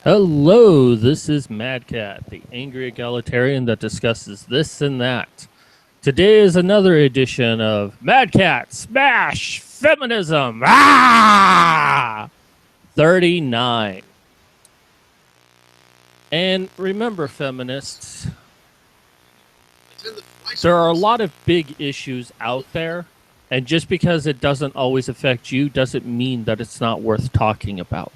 Hello, this is Mad Cat, the angry egalitarian that discusses this and that. Today is another edition of Mad Cat Smash Feminism. 39. And remember, feminists, there are a lot of big issues out there, and just because it doesn't always affect you doesn't mean that it's not worth talking about.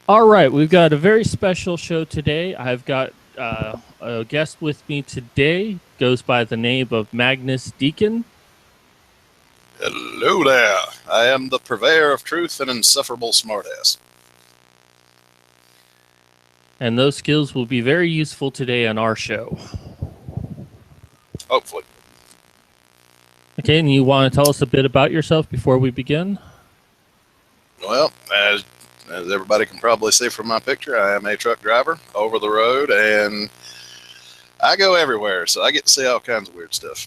All right, we've got a very special show today. I've got a guest with me today, goes by the name of Magnus Deacon. Hello there. I am the purveyor of truth and insufferable smartass. And those skills will be very useful today on our show. Hopefully. Okay, and you want to tell us a bit about yourself before we begin? Well, as everybody can probably see from my picture, I am a truck driver over the road, and I go everywhere, so I get to see all kinds of weird stuff.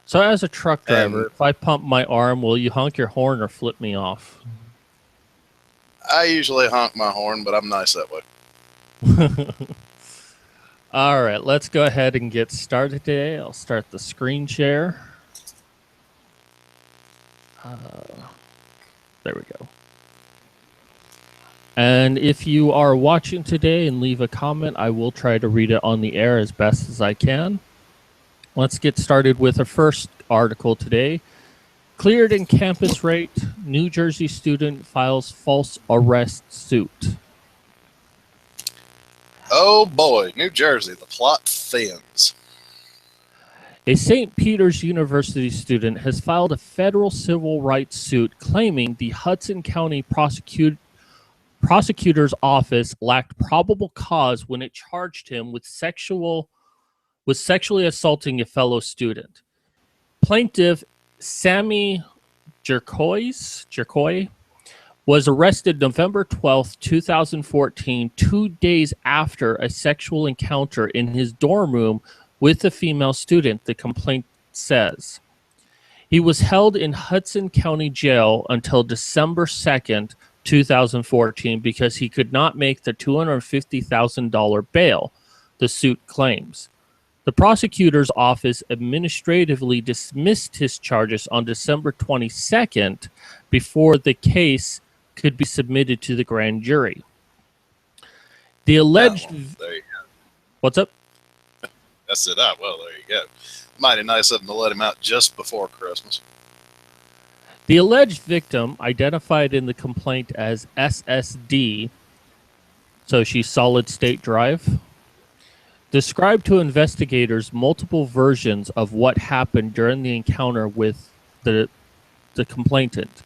So as a truck driver, if I pump my arm, will you honk your horn or flip me off? I usually honk my horn, but I'm nice that way. All right, let's go ahead and get started today. I'll start the screen share. There we go. And if you are watching today and leave a comment, I will try to read it on the air as best as I can. Let's get started with our first article today. Cleared in campus rape, New Jersey student files false arrest suit. Oh boy, New Jersey, the plot thins. A St. Peter's University student has filed a federal civil rights suit claiming the Hudson County prosecutor's office lacked probable cause when it charged him with sexually assaulting a fellow student. Plaintiff Sammy Jerkoy was arrested November 12, 2014, 2 days after a sexual encounter in his dorm room with a female student, the complaint says. He was held in Hudson County Jail until December 2nd, 2014 because he could not make the $250,000 bail, the suit claims. The prosecutor's office administratively dismissed his charges on December 22nd before the case could be submitted to the grand jury. The alleged... there you go. What's up? That's it. Well, there you go. Mighty nice of them to let him out just before Christmas. The alleged victim, identified in the complaint as SSD, so she's solid state drive, described to investigators multiple versions of what happened during the encounter with the complainant.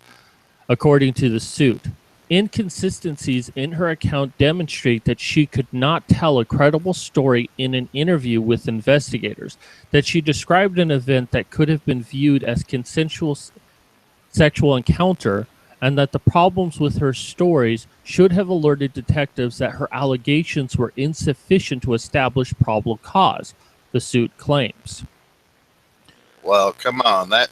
According to the suit, inconsistencies in her account demonstrate that she could not tell a credible story in an interview with investigators, that she described an event that could have been viewed as consensual sexual encounter, and that the problems with her stories should have alerted detectives that her allegations were insufficient to establish probable cause, the suit claims. Well, come on. That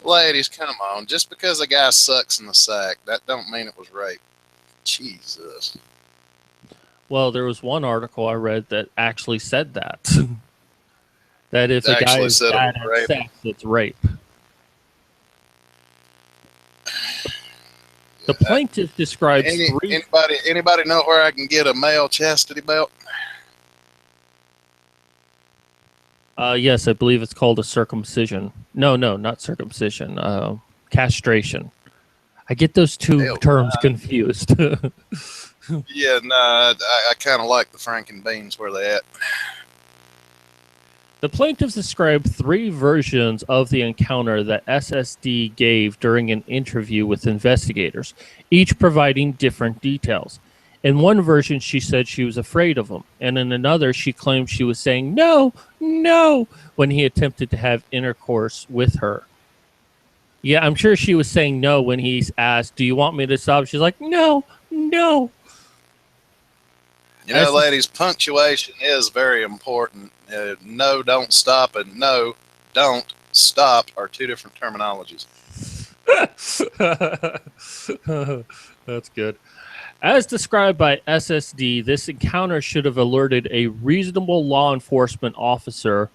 ladies, come on. Just because a guy sucks in the sack, that don't mean it was rape. Jesus. Well, there was one article I read that actually said that. That if a guy is bad at sex, it's rape. The plaintiff describes anybody know where I can get a male chastity belt? Yes, I believe it's called a circumcision. No, not circumcision. Castration. I get those two terms confused. Yeah, no, I kind of like the Franken beans where they at. The plaintiffs described 3 versions of the encounter that SSD gave during an interview with investigators, each providing different details. In one version, she said she was afraid of him, and in another, she claimed she was saying, "No, no," when he attempted to have intercourse with her. Yeah, I'm sure she was saying no when he's asked, "Do you want me to stop?" She's like, "No, no." You know, ladies, punctuation is very important. No, don't stop, and no, don't stop are 2 different terminologies. That's good. As described by SSD, this encounter should have alerted a reasonable law enforcement officer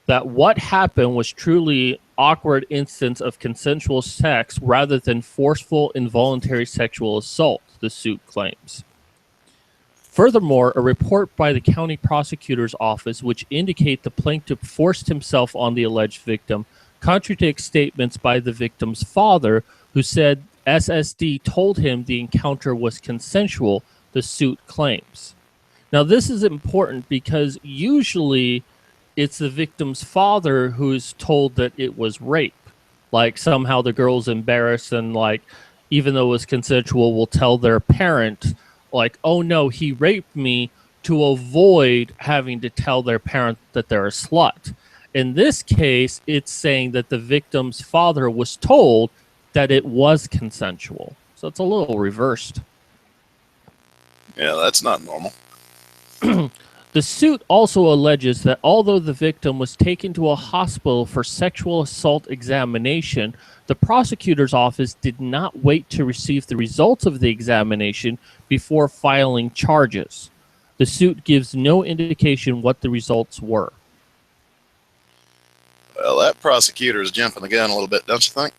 that what happened was truly awkward instance of consensual sex rather than forceful involuntary sexual assault, the suit claims. Furthermore, a report by the county prosecutor's office which indicate the plaintiff forced himself on the alleged victim contradicts statements by the victim's father, who said SSD told him the encounter was consensual, the suit claims. Now, this is important because usually it's the victim's father who's told that it was rape. Like somehow the girl's embarrassed and like, even though it was consensual, will tell their parent like, oh no, he raped me, to avoid having to tell their parent that they're a slut. In this case, it's saying that the victim's father was told that it was consensual. So it's a little reversed. Yeah, that's not normal. The suit also alleges that although the victim was taken to a hospital for sexual assault examination, the prosecutor's office did not wait to receive the results of the examination before filing charges. The suit gives no indication what the results were. Well, that prosecutor is jumping the gun a little bit, don't you think?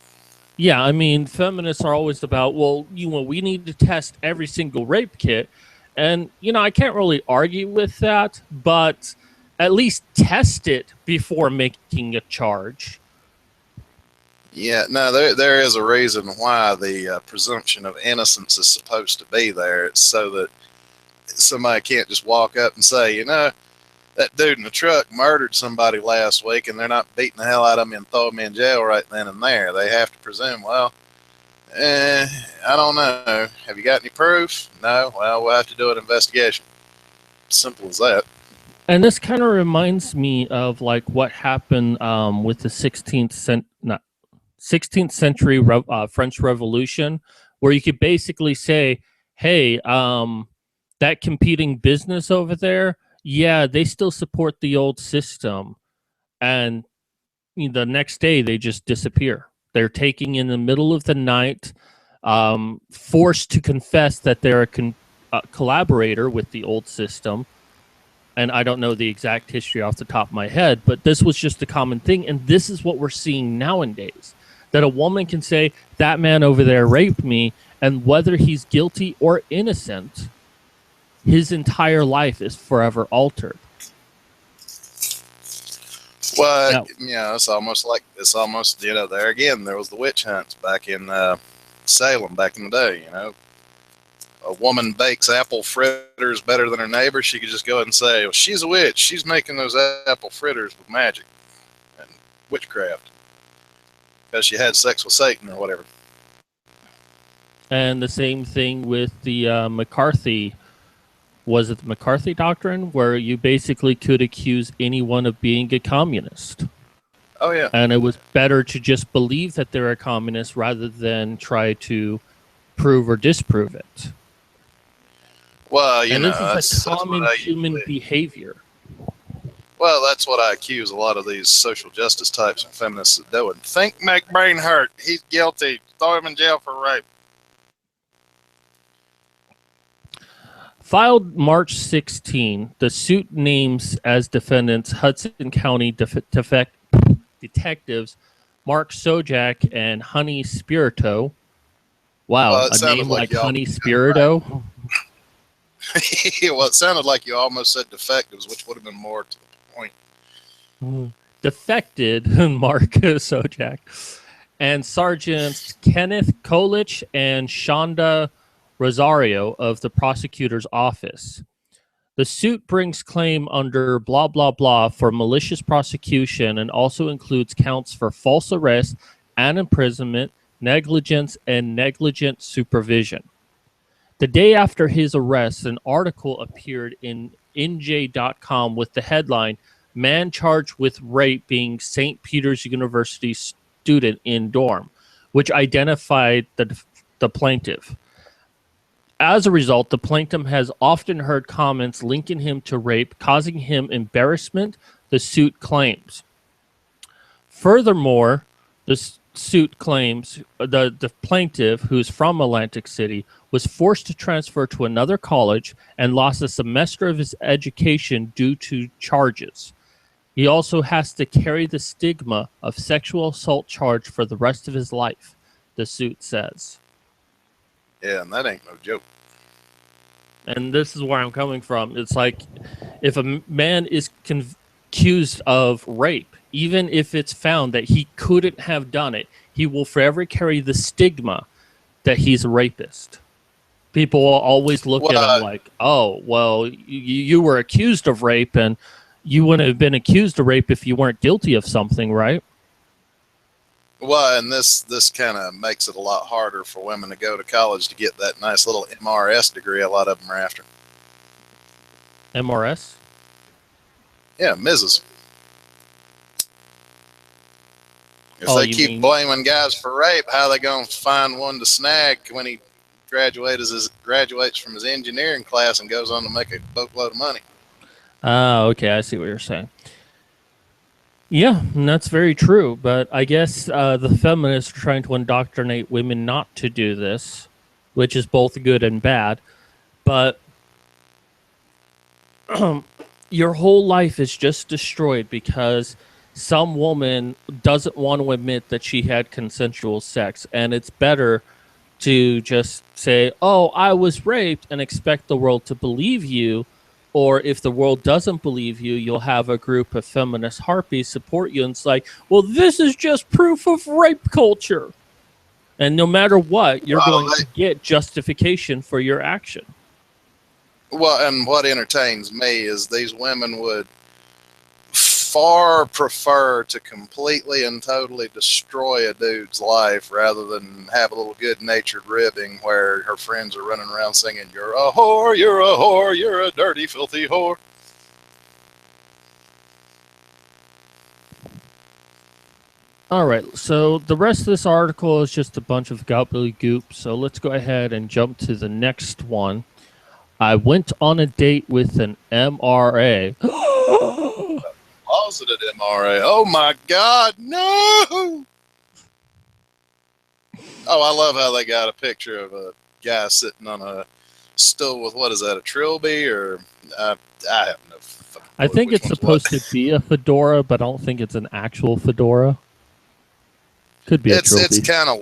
Yeah, I mean, feminists are always about, well, we need to test every single rape kit. And, I can't really argue with that, but at least test it before making a charge. Yeah, no, there is a reason why the presumption of innocence is supposed to be there. It's so that somebody can't just walk up and say, that dude in the truck murdered somebody last week, and they're not beating the hell out of me and throwing me in jail right then and there. They have to presume, I don't know. Have you got any proof? No. Well, we'll have to do an investigation. Simple as that. And this kind of reminds me of like what happened with the 16th century French Revolution, where you could basically say, hey, that competing business over there, yeah, they still support the old system. And the next day they just disappear. They're taken in the middle of the night, forced to confess that they're a collaborator with the old system. And I don't know the exact history off the top of my head, but this was just a common thing. And this is what we're seeing nowadays, that a woman can say, that man over there raped me, and whether he's guilty or innocent, his entire life is forever altered. Well, it's almost there again. There was the witch hunts back in Salem back in the day. A woman bakes apple fritters better than her neighbor. She could just go ahead and say, well, she's a witch. She's making those apple fritters with magic and witchcraft because she had sex with Satan or whatever. And the same thing with the McCarthy. Was it the McCarthy doctrine, where you basically could accuse anyone of being a communist? Oh, yeah. And it was better to just believe that they're a communist rather than try to prove or disprove it. Well, this is a common human behavior. Well, that's what I accuse a lot of these social justice types and feminists of doing. Think, make brain hurt. He's guilty. Throw him in jail for rape. Filed March 16, the suit names as defendants Hudson County detectives Mark Sojak and Honey Spirito. Wow, a name like Honey Spirito? Well, it sounded like you almost said defectives, which would have been more to the point. Defected Mark Sojak and Sergeants Kenneth Kolich and Shonda Rosario of the prosecutor's office. The suit brings claim under blah, blah, blah for malicious prosecution and also includes counts for false arrest and imprisonment, negligence, and negligent supervision. The day after his arrest, an article appeared in NJ.com with the headline, "Man Charged with Rape Being St. Peter's University Student in Dorm," which identified the plaintiff. As a result, the plaintiff has often heard comments linking him to rape, causing him embarrassment, the suit claims. Furthermore, suit claims the plaintiff, who's from Atlantic City, was forced to transfer to another college and lost a semester of his education due to charges. He also has to carry the stigma of sexual assault charge for the rest of his life, the suit says. Yeah, and that ain't no joke. And this is where I'm coming from. It's like if a man is accused of rape, even if it's found that he couldn't have done it, he will forever carry the stigma that he's a rapist. People will always look at him Well, like, oh, well, you were accused of rape, and you wouldn't have been accused of rape if you weren't guilty of something, right? well, and this kind of makes it a lot harder for women to go to college to get that nice little MRS degree a lot of them are after. MRS? Yeah, Mrs. If Oh, they you keep mean blaming guys for rape, how they gonna find one to snag when he graduates from his engineering class and goes on to make a boatload of money? okay, I see what you're saying. Yeah, and that's very true. But I guess the feminists are trying to indoctrinate women not to do this, which is both good and bad. But your whole life is just destroyed because some woman doesn't want to admit that she had consensual sex. And it's better to just say, oh, I was raped, and expect the world to believe you. Or if the world doesn't believe you, you'll have a group of feminist harpies support you. And it's like, well, this is just proof of rape culture. And no matter what, you're Well, going to get justification for your action. well, and what entertains me is these women would far prefer to completely and totally destroy a dude's life rather than have a little good-natured ribbing where her friends are running around singing, "You're a whore, you're a whore, you're a dirty, filthy whore." All right, so the rest of this article is just a bunch of gobbledygook. So let's go ahead and jump to the next one. I went on a date with an MRA. Closeted MRA. Oh my God, no! Oh, I love how they got a picture of a guy sitting on a stool with, what is that, a trilby? Or I have no fucking I clue think which it's one's supposed what. to be a fedora, but I don't think it's an actual fedora. Could be a It's trilby. it's kind of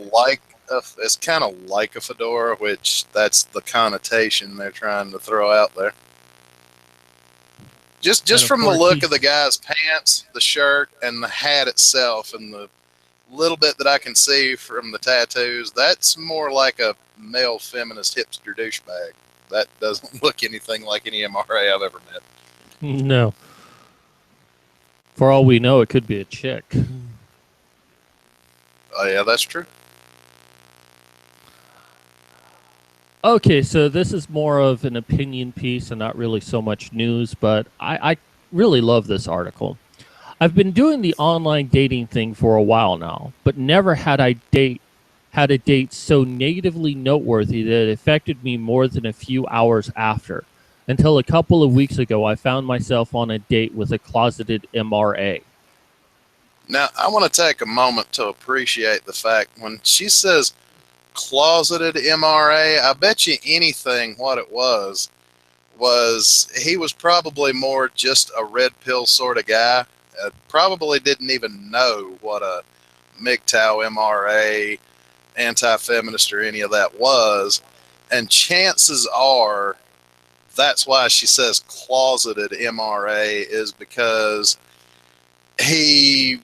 like a fedora, which that's the connotation they're trying to throw out there. Just from the look of the guy's pants, the shirt, and the hat itself, and the little bit that I can see from the tattoos, that's more like a male feminist hipster douchebag. That doesn't look anything like any MRA I've ever met. No. For all we know, it could be a chick. Oh yeah, that's true. Okay, so this is more of an opinion piece and not really so much news, but I really love this article. I've been doing the online dating thing for a while now, but never had a date so negatively noteworthy that it affected me more than a few hours after. Until a couple of weeks ago, I found myself on a date with a closeted MRA. Now, I want to take a moment to appreciate the fact when she says closeted MRA, I bet you anything what it was he was probably more just a red pill sort of guy. Probably didn't even know what a MGTOW, MRA, anti-feminist, or any of that was. And chances are that's why she says closeted MRA, is because he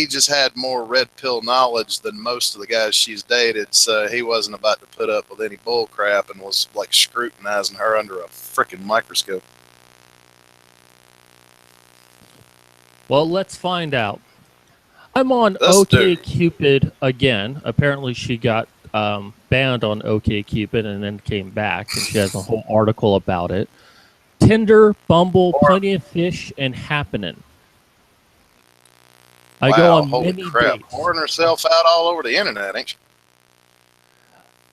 just had more red pill knowledge than most of the guys she's dated, so he wasn't about to put up with any bull crap and was like scrutinizing her under a freaking microscope. Well, let's find out. I'm on Let's do it. OkCupid again. Apparently, she got banned on OkCupid and then came back, and she has a whole article about it. Tinder, Bumble, Plenty of Fish, and Happening. I go Wow, on holy many crap. dates. Pouring herself out all over the internet, ain't she?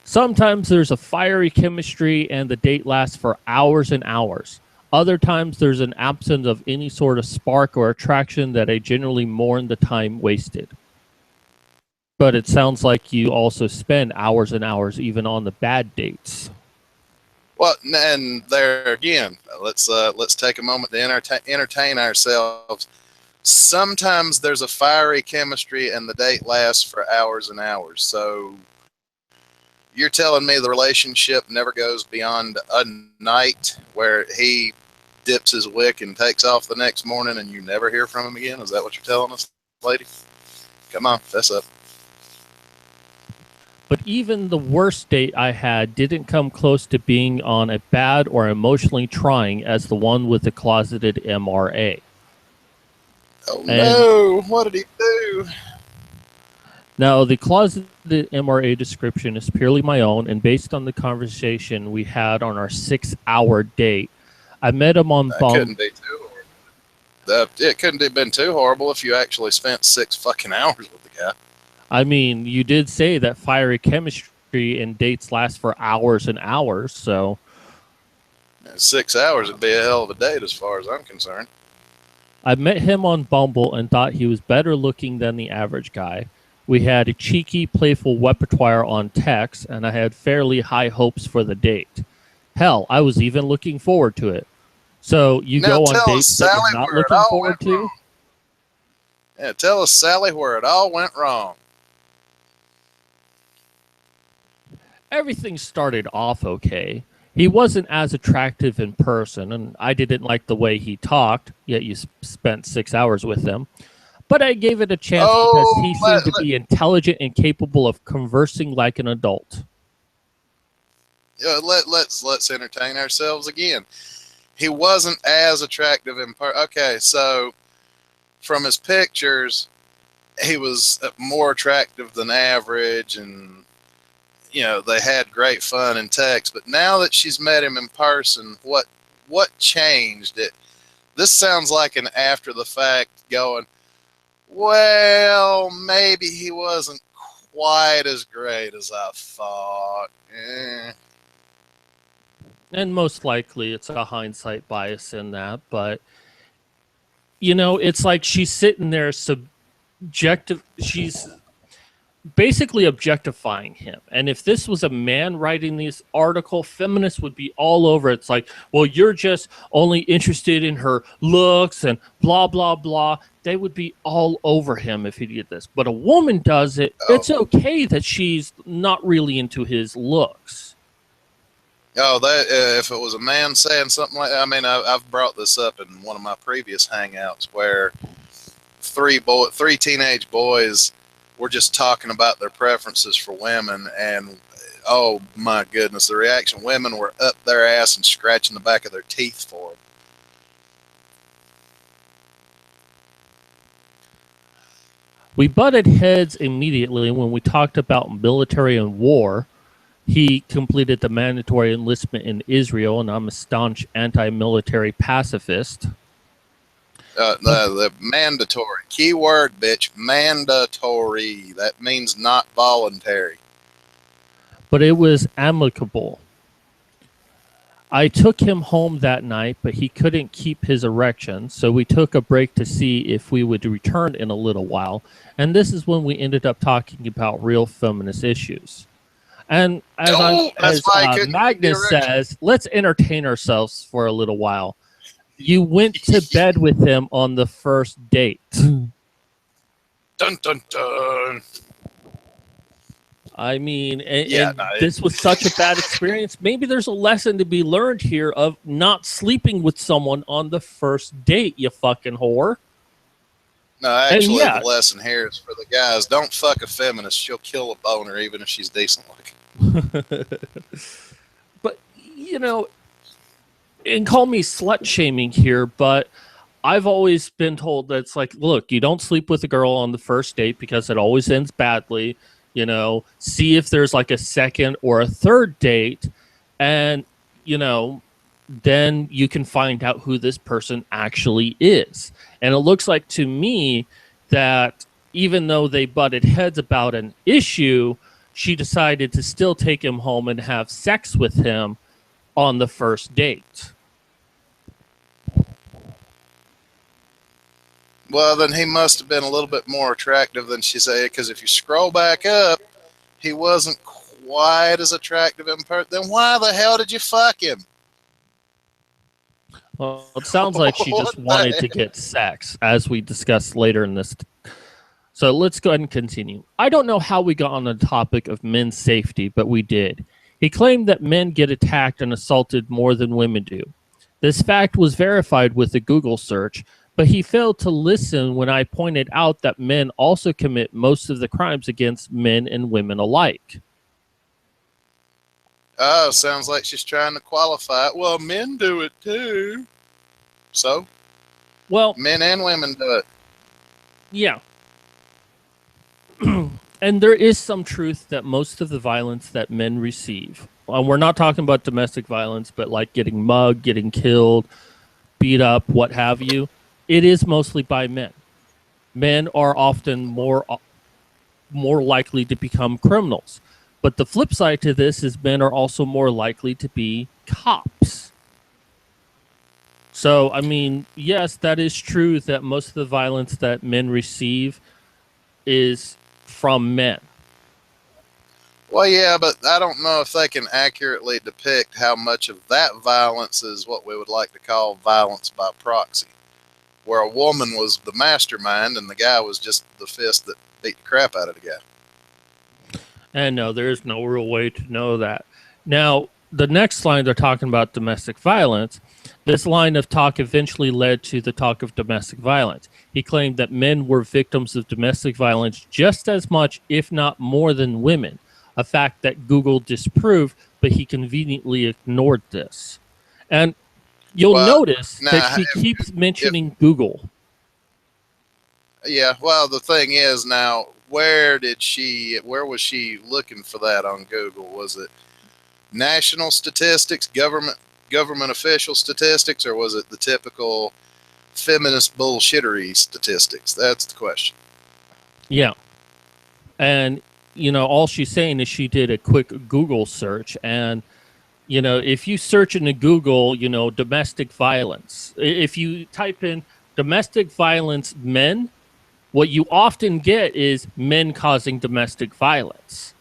Sometimes there's a fiery chemistry and the date lasts for hours and hours. Other times there's an absence of any sort of spark or attraction that I generally mourn the time wasted. But it sounds like you also spend hours and hours even on the bad dates. Well, and there again, let's take a moment to entertain ourselves. Sometimes there's a fiery chemistry, and the date lasts for hours and hours. So you're telling me the relationship never goes beyond a night where he dips his wick and takes off the next morning, and you never hear from him again? Is that what you're telling us, lady? Come on, fess up. But even the worst date I had didn't come close to being on a bad or emotionally trying as the one with the closeted MRA. Oh And no, what did he do? now the closeted MRA description is purely my own and based on the conversation we had on our 6-hour date. I met him on That couldn't be too horrible. It couldn't have been too horrible if you actually spent 6 fucking hours with the guy. I mean, you did say that fiery chemistry and dates last for hours and hours, so 6 hours would be a hell of a date as far as I'm concerned. I met him on Bumble and thought he was better looking than the average guy. We had a cheeky, playful repertoire on text, and I had fairly high hopes for the date. Hell, I was even looking forward to it. So you Now go on tell us, dates that Sally, you're not where it looking all forward went to? wrong. Yeah, tell us, Sally, where it all went wrong. Everything started off okay. He wasn't as attractive in person, and I didn't like the way he talked, yet you spent 6 hours with him. But I gave it a chance because he Oh, seemed to be intelligent and capable of conversing like an adult. let's entertain ourselves again. He wasn't as attractive in person. Okay, so from his pictures, he was more attractive than average, and they had great fun in text. But now that she's met him in person, what changed it? This sounds like an after the fact going, well, maybe he wasn't quite as great as I thought. And most likely it's a hindsight bias in that, but it's like she's sitting there she's basically objectifying him. And if this was a man writing this article, feminists would be all over. It's like, well, you're just only interested in her looks and blah, blah, blah. They would be all over him if he did this. But a woman does it. Oh. It's okay that she's not really into his looks. Oh, that if it was a man saying something like, I mean, I've brought this up in one of my previous hangouts where three teenage boys were just talking about their preferences for women, and oh my goodness, the reaction: women were up their ass and scratching the back of their teeth for it. We butted heads immediately when we talked about military and war. He completed the mandatory enlistment in Israel, and I'm a staunch anti-military pacifist. The mandatory keyword, bitch, mandatory. That means not voluntary. But it was amicable. I took him home that night, but he couldn't keep his erection, so we took a break to see if we would return in a little while. And this is when we ended up talking about real feminist issues. And as Magnus says, let's entertain ourselves for a little while. You went to bed with him on the first date. Dun, dun, dun. I mean, this was such a bad experience. Maybe there's a lesson to be learned here of not sleeping with someone on the first date, you fucking whore. No, actually, the lesson here is for the guys. Don't fuck a feminist. She'll kill a boner even if she's decent looking. But, and call me slut-shaming here, but I've always been told that it's like, look, you don't sleep with a girl on the first date because it always ends badly. See if there's like a second or a third date, and, then you can find out who this person actually is. And it looks like to me that even though they butted heads about an issue, she decided to still take him home and have sex with him on the first date. Well, then he must have been a little bit more attractive than she said, because if you scroll back up, he wasn't quite as attractive in person. Then why the hell did you fuck him? Well, it sounds like she What just wanted to get sex, as we discussed later in this. So let's go ahead and continue. I don't know how we got on the topic of men's safety, but we did. He claimed that men get attacked and assaulted more than women do. This fact was verified with a Google search, but he failed to listen when I pointed out that men also commit most of the crimes against men and women alike. Oh, sounds like she's trying to qualify it. Well, men do it too. So? Well, men and women do it. Yeah. And there is some truth that most of the violence that men receive, we're not talking about domestic violence, but like getting mugged, getting killed, beat up, what have you, it is mostly by men. Men are often more likely to become criminals. But the flip side to this is men are also more likely to be cops. So, I mean, yes, that is true that most of the violence that men receive is from men. Well, yeah, but I don't know if they can accurately depict how much of that violence is what we would like to call violence by proxy, where a woman was the mastermind and the guy was just the fist that beat the crap out of the guy. And no, there's no real way to know that. Now, the next line, they're talking about domestic violence. This line of talk eventually led to the talk of domestic violence. He claimed that men were victims of domestic violence just as much, if not more, than women, a fact that Google disproved, but he conveniently ignored this. And you'll notice that she keeps mentioning Google. Yeah, well, the thing is now, where was she looking for that on Google? Was it national statistics, government official statistics, or was it the typical feminist bullshittery statistics? That's the question. Yeah. And, all she's saying is she did a quick Google search. And, if you search into Google, domestic violence, if you type in domestic violence men, what you often get is men causing domestic violence.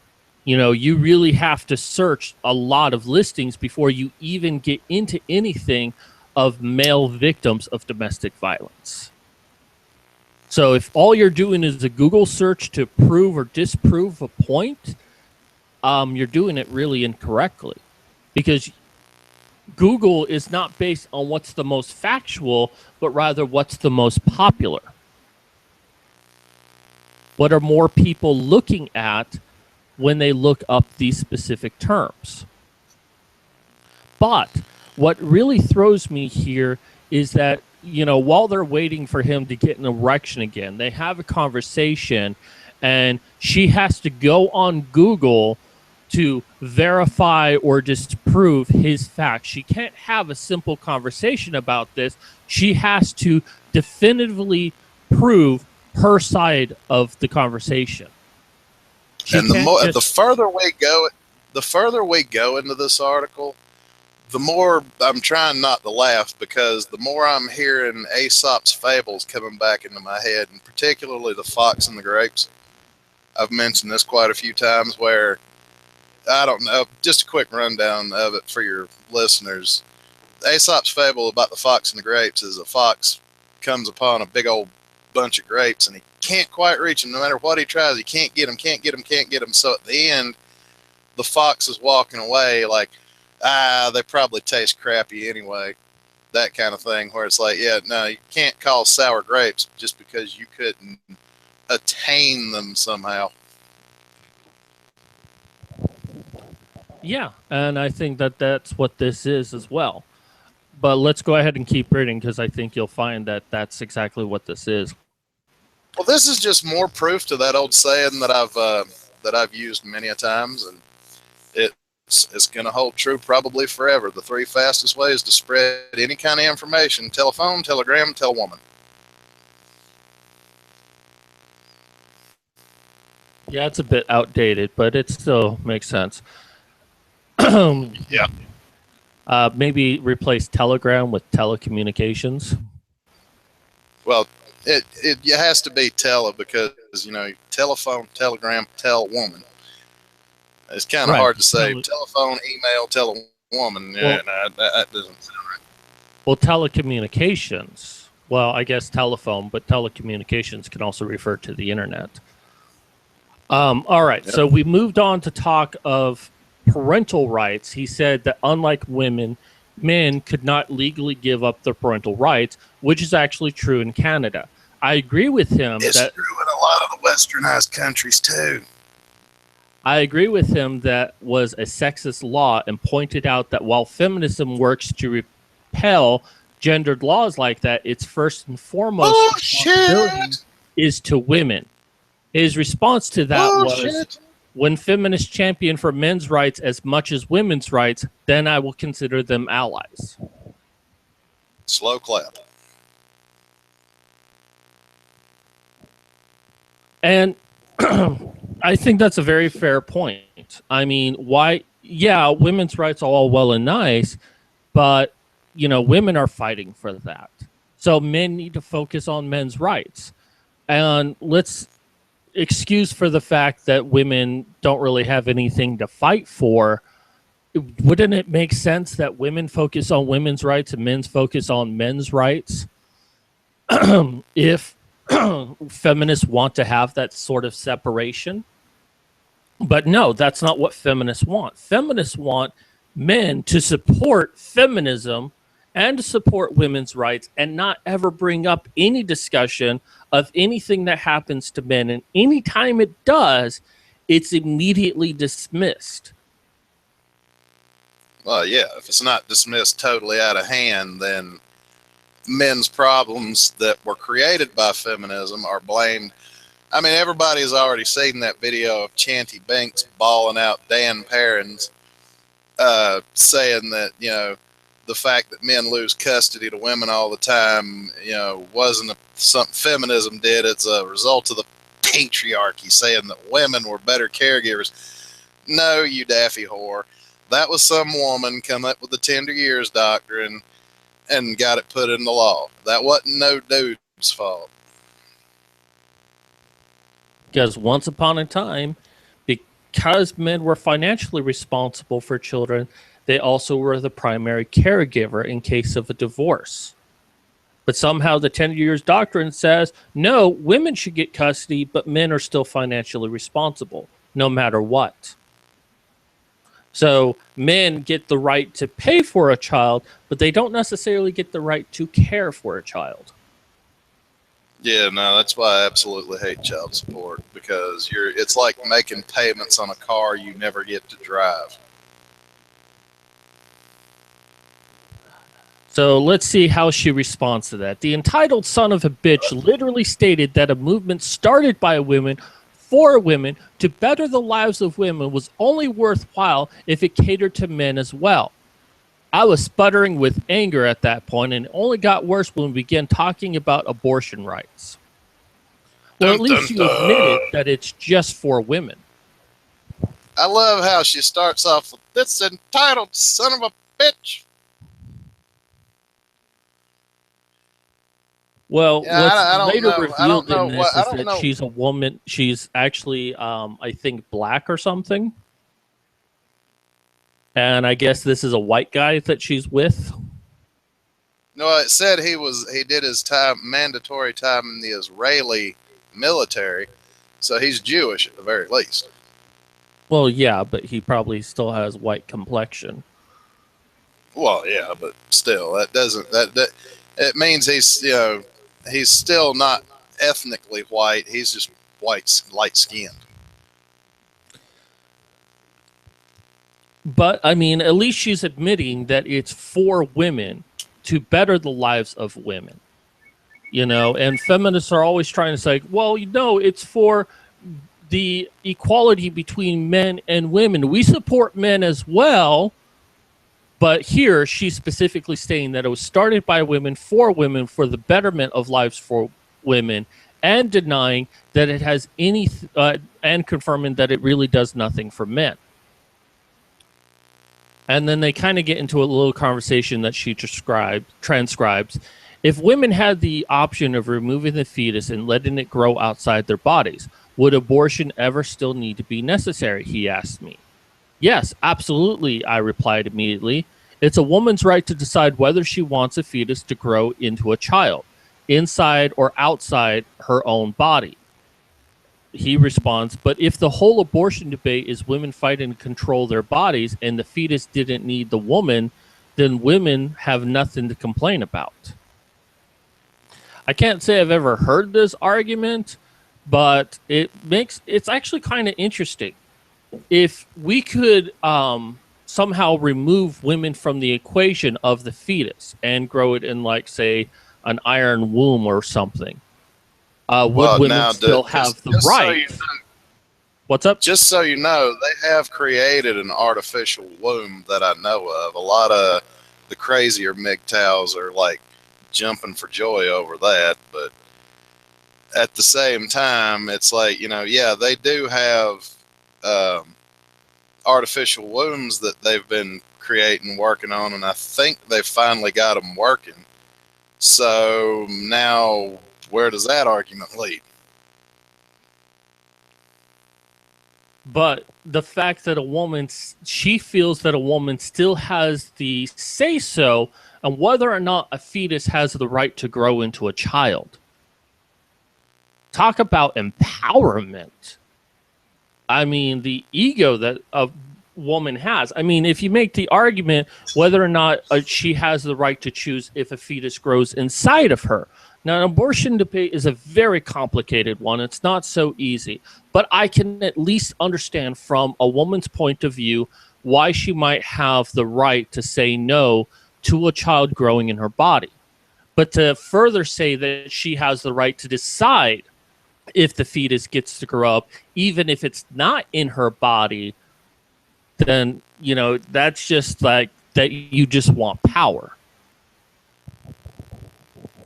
You really have to search a lot of listings before you even get into anything of male victims of domestic violence. So if all you're doing is a Google search to prove or disprove a point, you're doing it really incorrectly, because Google is not based on what's the most factual, but rather what's the most popular. What are more people looking at when they look up these specific terms? But what really throws me here is that, while they're waiting for him to get an erection again, they have a conversation and she has to go on Google to verify or disprove his facts. She can't have a simple conversation about this. She has to definitively prove her side of the conversation. And the further we go into this article, the more I'm trying not to laugh, because the more I'm hearing Aesop's fables coming back into my head, and particularly the fox and the grapes. I've mentioned this quite a few times, where, I don't know, just a quick rundown of it for your listeners. Aesop's fable about the fox and the grapes is a fox comes upon a big old bunch of grapes and he can't quite reach them. No matter what he tries, he can't get them. So at the end, the fox is walking away like, they probably taste crappy anyway. That kind of thing, where it's like, yeah, no, you can't call sour grapes just because you couldn't attain them somehow. Yeah, and I think that that's what this is as well. But let's go ahead and keep reading, because I think you'll find that that's exactly what this is. Well, this is just more proof to that old saying that I've used many a times, and it's going to hold true probably forever. The 3 fastest ways to spread any kind of information: telephone, telegram, tell woman. Yeah, it's a bit outdated, but it still makes sense. Yeah. Maybe replace telegram with telecommunications. Well, It has to be because telephone, telegram, tell woman. It's kind of Right. hard to say telephone, email, tell a woman. Yeah, Well, no, that doesn't. well, telecommunications. Well, I guess telephone, but telecommunications can also refer to the internet. All right. Yep. So we moved on to talk of parental rights. He said that unlike women, men could not legally give up their parental rights, which is actually true in Canada. I agree with him It's that true in a lot of the westernized countries too. was a sexist law and pointed out that while feminism works to repel gendered laws like that, its first and foremost responsibility Bullshit. is to women. His response to that was, Bullshit. when feminists champion for men's rights as much as women's rights, then I will consider them allies. Slow clap. And I think that's a very fair point. I mean, why? Yeah, women's rights are all well and nice, but, women are fighting for that. So men need to focus on men's rights. And let's excuse for the fact that women don't really have anything to fight for. Wouldn't it make sense that women focus on women's rights and men's focus on men's rights? If feminists want to have that sort of separation. But no, that's not what feminists want. Feminists want men to support feminism and to support women's rights and not ever bring up any discussion of anything that happens to men. And anytime it does, it's immediately dismissed. Well, yeah, if it's not dismissed totally out of hand, then men's problems that were created by feminism are blamed. I mean, everybody's already seen that video of Chanty Binks bawling out Dan Perrins, saying that, the fact that men lose custody to women all the time, wasn't something feminism did. It's a result of the patriarchy, saying that women were better caregivers. No, you daffy whore. That was some woman come up with the tender years doctrine and got it put into law. That wasn't no dude's fault. Because once upon a time, because men were financially responsible for children, they also were the primary caregiver in case of a divorce. But somehow the 10 years doctrine says, no, women should get custody, but men are still financially responsible, no matter what. So men get the right to pay for a child, but they don't necessarily get the right to care for a child. Yeah, no, that's why I absolutely hate child support, because it's like making payments on a car you never get to drive. So let's see how she responds to that. The entitled son of a bitch literally stated that a movement started by women for women to better the lives of women was only worthwhile if it catered to men as well. I was sputtering with anger at that point, and it only got worse when we began talking about abortion rights. Well, at least you admitted that it's just for women. I love how she starts off with, this entitled son of a bitch. Well, yeah, what's later revealed in this is that know. she's a woman. She's actually, I think, black or something. And I guess this is a white guy that she's with. No, it said he did his mandatory time in the Israeli military, so he's Jewish at the very least. Well, yeah, but he probably still has white complexion. Well, yeah, but still, that doesn't that it means he's still not ethnically white. He's just light skinned. But I mean, at least she's admitting that it's for women to better the lives of women. And feminists are always trying to say, well, it's for the equality between men and women. We support men as well. But here she's specifically stating that it was started by women for the betterment of lives for women, and denying that it has any, and confirming that it really does nothing for men. And then they kind of get into a little conversation that she transcribes. If women had the option of removing the fetus and letting it grow outside their bodies, would abortion ever still need to be necessary? He asked me. Yes, absolutely, I replied immediately. It's a woman's right to decide whether she wants a fetus to grow into a child, inside or outside her own body. He responds, but if the whole abortion debate is women fighting to control their bodies and the fetus didn't need the woman, then women have nothing to complain about. I can't say I've ever heard this argument, but it's actually kind of interesting. If we could somehow remove women from the equation of the fetus and grow it in, like, say, an iron womb or something, would Well, women now, still have the right? What's up? just so you know, they have created an artificial womb that I know of. A lot of the crazier MGTOWs are like jumping for joy over that, but at the same time, it's like, yeah, they do have artificial wombs that they've been creating, working on, and I think they've finally got them working. So now, where does that argument lead? But the fact that she feels that a woman still has the say so on whether or not a fetus has the right to grow into a child. Talk about empowerment. I mean, the ego that a woman has. I mean, if you make the argument whether or not she has the right to choose if a fetus grows inside of her. Now, an abortion debate is a very complicated one. It's not so easy. But I can at least understand from a woman's point of view why she might have the right to say no to a child growing in her body. But to further say that she has the right to decide if the fetus gets to grow up, even if it's not in her body, then, that's just like that you just want power.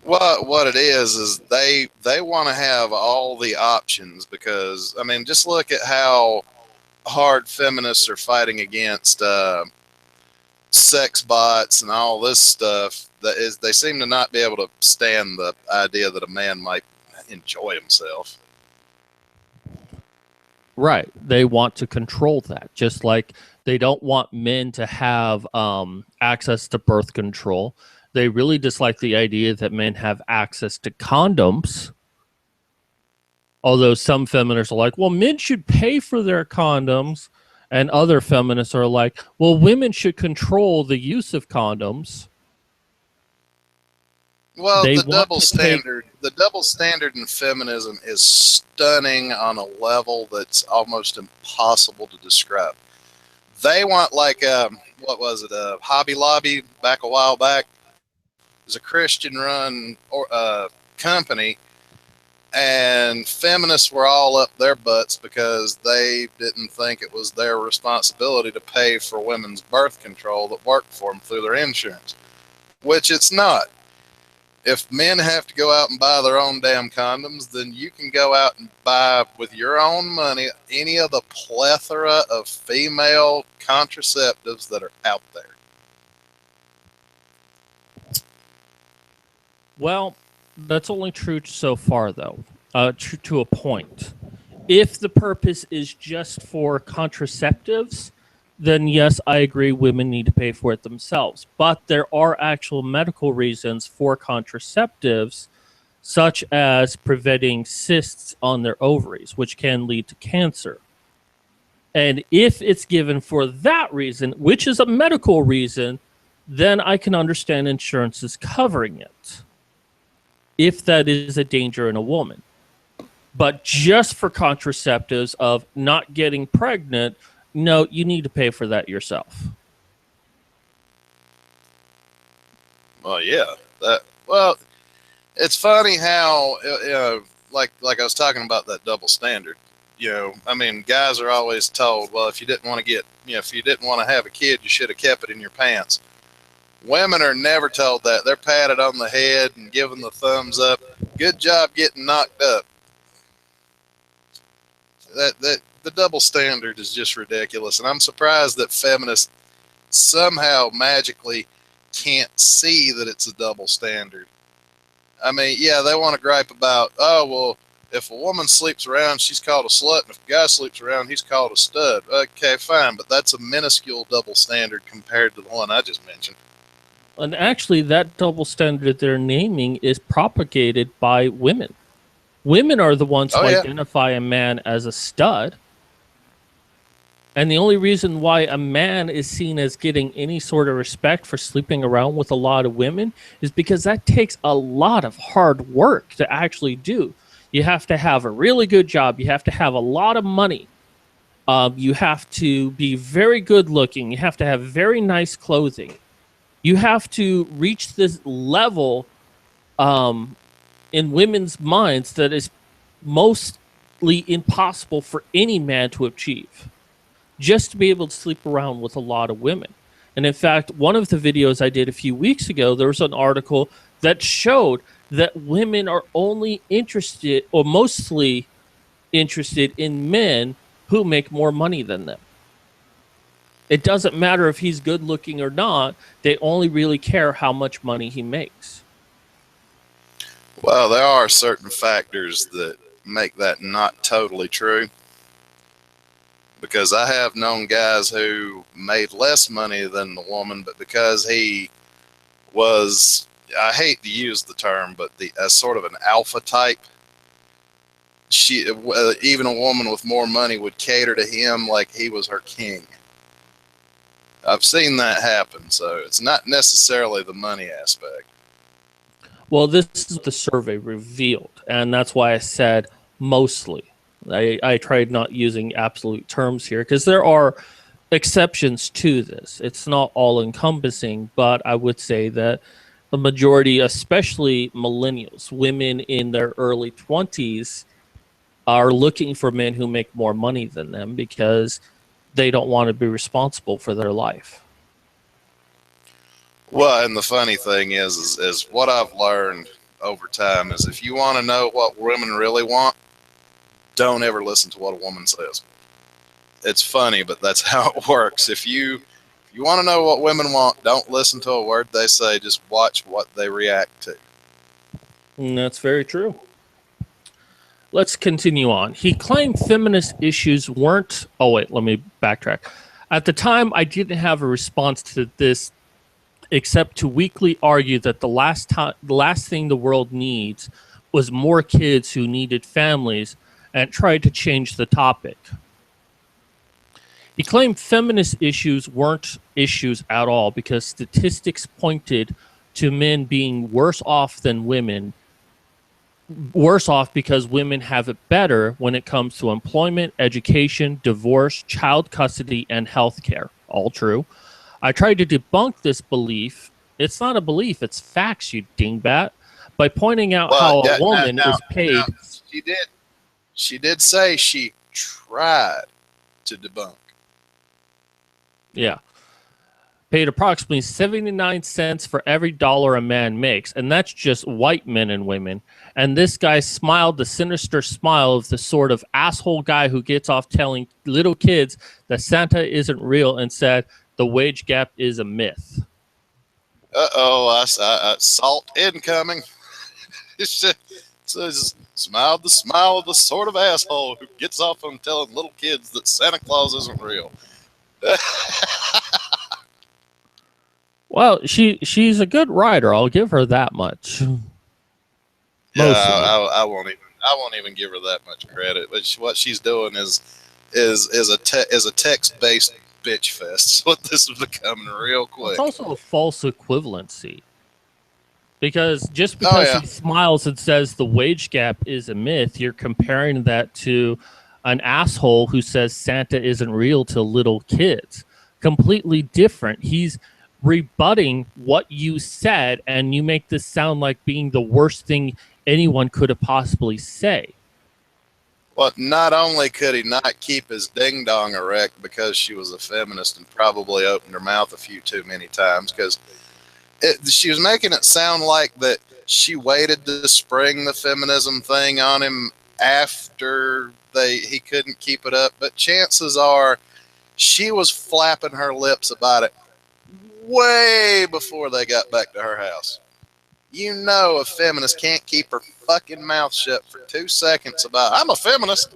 What it is they want to have all the options, because I mean, just look at how hard feminists are fighting against sex bots and all this stuff. They seem to not be able to stand the idea that a man might enjoy himself. Right. They want to control that, just like they don't want men to have access to birth control. They really dislike the idea that men have access to condoms. Although some feminists are like, well, men should pay for their condoms. And other feminists are like, well, women should control the use of condoms. Well, They the want double to standard, the double standard in feminism is stunning on a level that's almost impossible to describe. They want, like, what was it, Hobby Lobby back a while back? It was a Christian-run company, and feminists were all up their butts because they didn't think it was their responsibility to pay for women's birth control that worked for them through their insurance, which it's not. If men have to go out and buy their own damn condoms, then you can go out and buy with your own money any of the plethora of female contraceptives that are out there. Well, that's only true so far, though. True to a point. If the purpose is just for contraceptives, then yes, I agree, women need to pay for it themselves. But there are actual medical reasons for contraceptives, such as preventing cysts on their ovaries, which can lead to cancer. And if it's given for that reason, which is a medical reason, then I can understand insurance is covering it, if that is a danger in a woman. But just for contraceptives of not getting pregnant, no, you need to pay for that yourself. Well, yeah. Well, it's funny how, like I was talking about that double standard. I mean, guys are always told, well, if you didn't want to have a kid, you should have kept it in your pants. Women are never told that. They're patted on the head and given the thumbs up. Good job getting knocked up. The double standard is just ridiculous, and I'm surprised that feminists somehow magically can't see that it's a double standard. I mean, yeah, they want to gripe about, oh, well, if a woman sleeps around, she's called a slut, and if a guy sleeps around, he's called a stud. Okay, fine, but that's a minuscule double standard compared to the one I just mentioned. And actually, that double standard they're naming is propagated by women. Women are the ones Oh, who yeah. identify a man as a stud. And the only reason why a man is seen as getting any sort of respect for sleeping around with a lot of women is because that takes a lot of hard work to actually do. You have to have a really good job, you have to have a lot of money, you have to be very good looking, you have to have very nice clothing, you have to reach this level um, in women's minds that is mostly impossible for any man to achieve just to be able to sleep around with a lot of women. And in fact, one of the videos I did a few weeks ago, there was an article that showed that women are only interested or mostly interested in men who make more money than them. It doesn't matter if he's good looking or not, they only really care how much money he makes. Well, there are certain factors that make that not totally true. Because I have known guys who made less money than the woman, but because he was, I hate to use the term, but the sort of an alpha type, even a woman with more money would cater to him like he was her king. I've seen that happen, so it's not necessarily the money aspect. Well, this is what the survey revealed, and that's why I said mostly. I tried not using absolute terms here because there are exceptions to this. It's not all encompassing, but I would say that the majority, especially millennials, women in their early 20s, are looking for men who make more money than them because they don't want to be responsible for their life. Well, and the funny thing is what I've learned over time is if you want to know what women really want, don't ever listen to what a woman says. It's funny, but that's how it works. If you want to know what women want, don't listen to a word they say. Just watch what they react to. And that's very true. Let's continue on. He claimed feminist issues weren't. Oh, wait, let me backtrack. At the time, I didn't have a response to this except to weakly argue that the last thing the world needs was more kids who needed families and tried to change the topic. He claimed feminist issues weren't issues at all because statistics pointed to men being worse off than women, worse off because women have it better when it comes to employment, education, divorce, child custody, and healthcare. All true. I tried to debunk this belief. It's not a belief, it's facts, you dingbat, by pointing out Well, how a yeah, woman is paid. she did. She did say she tried to debunk. Yeah. Paid approximately 79 cents for every dollar a man makes, and that's just white men and women. And this guy smiled the sinister smile of the sort of asshole guy who gets off telling little kids that Santa isn't real and said the wage gap is a myth. Salt incoming. It's smiled the smile of the sort of asshole who gets off on telling little kids that Santa Claus isn't real. Well, she's a good writer. I'll give her that much. Yeah, Mostly. I won't even give her that much credit. But what she's doing is a text based bitch fest. What this is becoming real quick. It's also a false equivalency. Because just Oh because yeah. he smiles and says the wage gap is a myth, you're comparing that to an asshole who says Santa isn't real to little kids. Completely different. He's rebutting what you said, and you make this sound like being the worst thing anyone could have possibly say. Well, not only could he not keep his ding dong erect because she was a feminist and probably opened her mouth a few too many times, because she was making it sound like that she waited to spring the feminism thing on him after he couldn't keep it up. But chances are she was flapping her lips about it way before they got back to her house. You know a feminist can't keep her fucking mouth shut for 2 seconds about, I'm a feminist.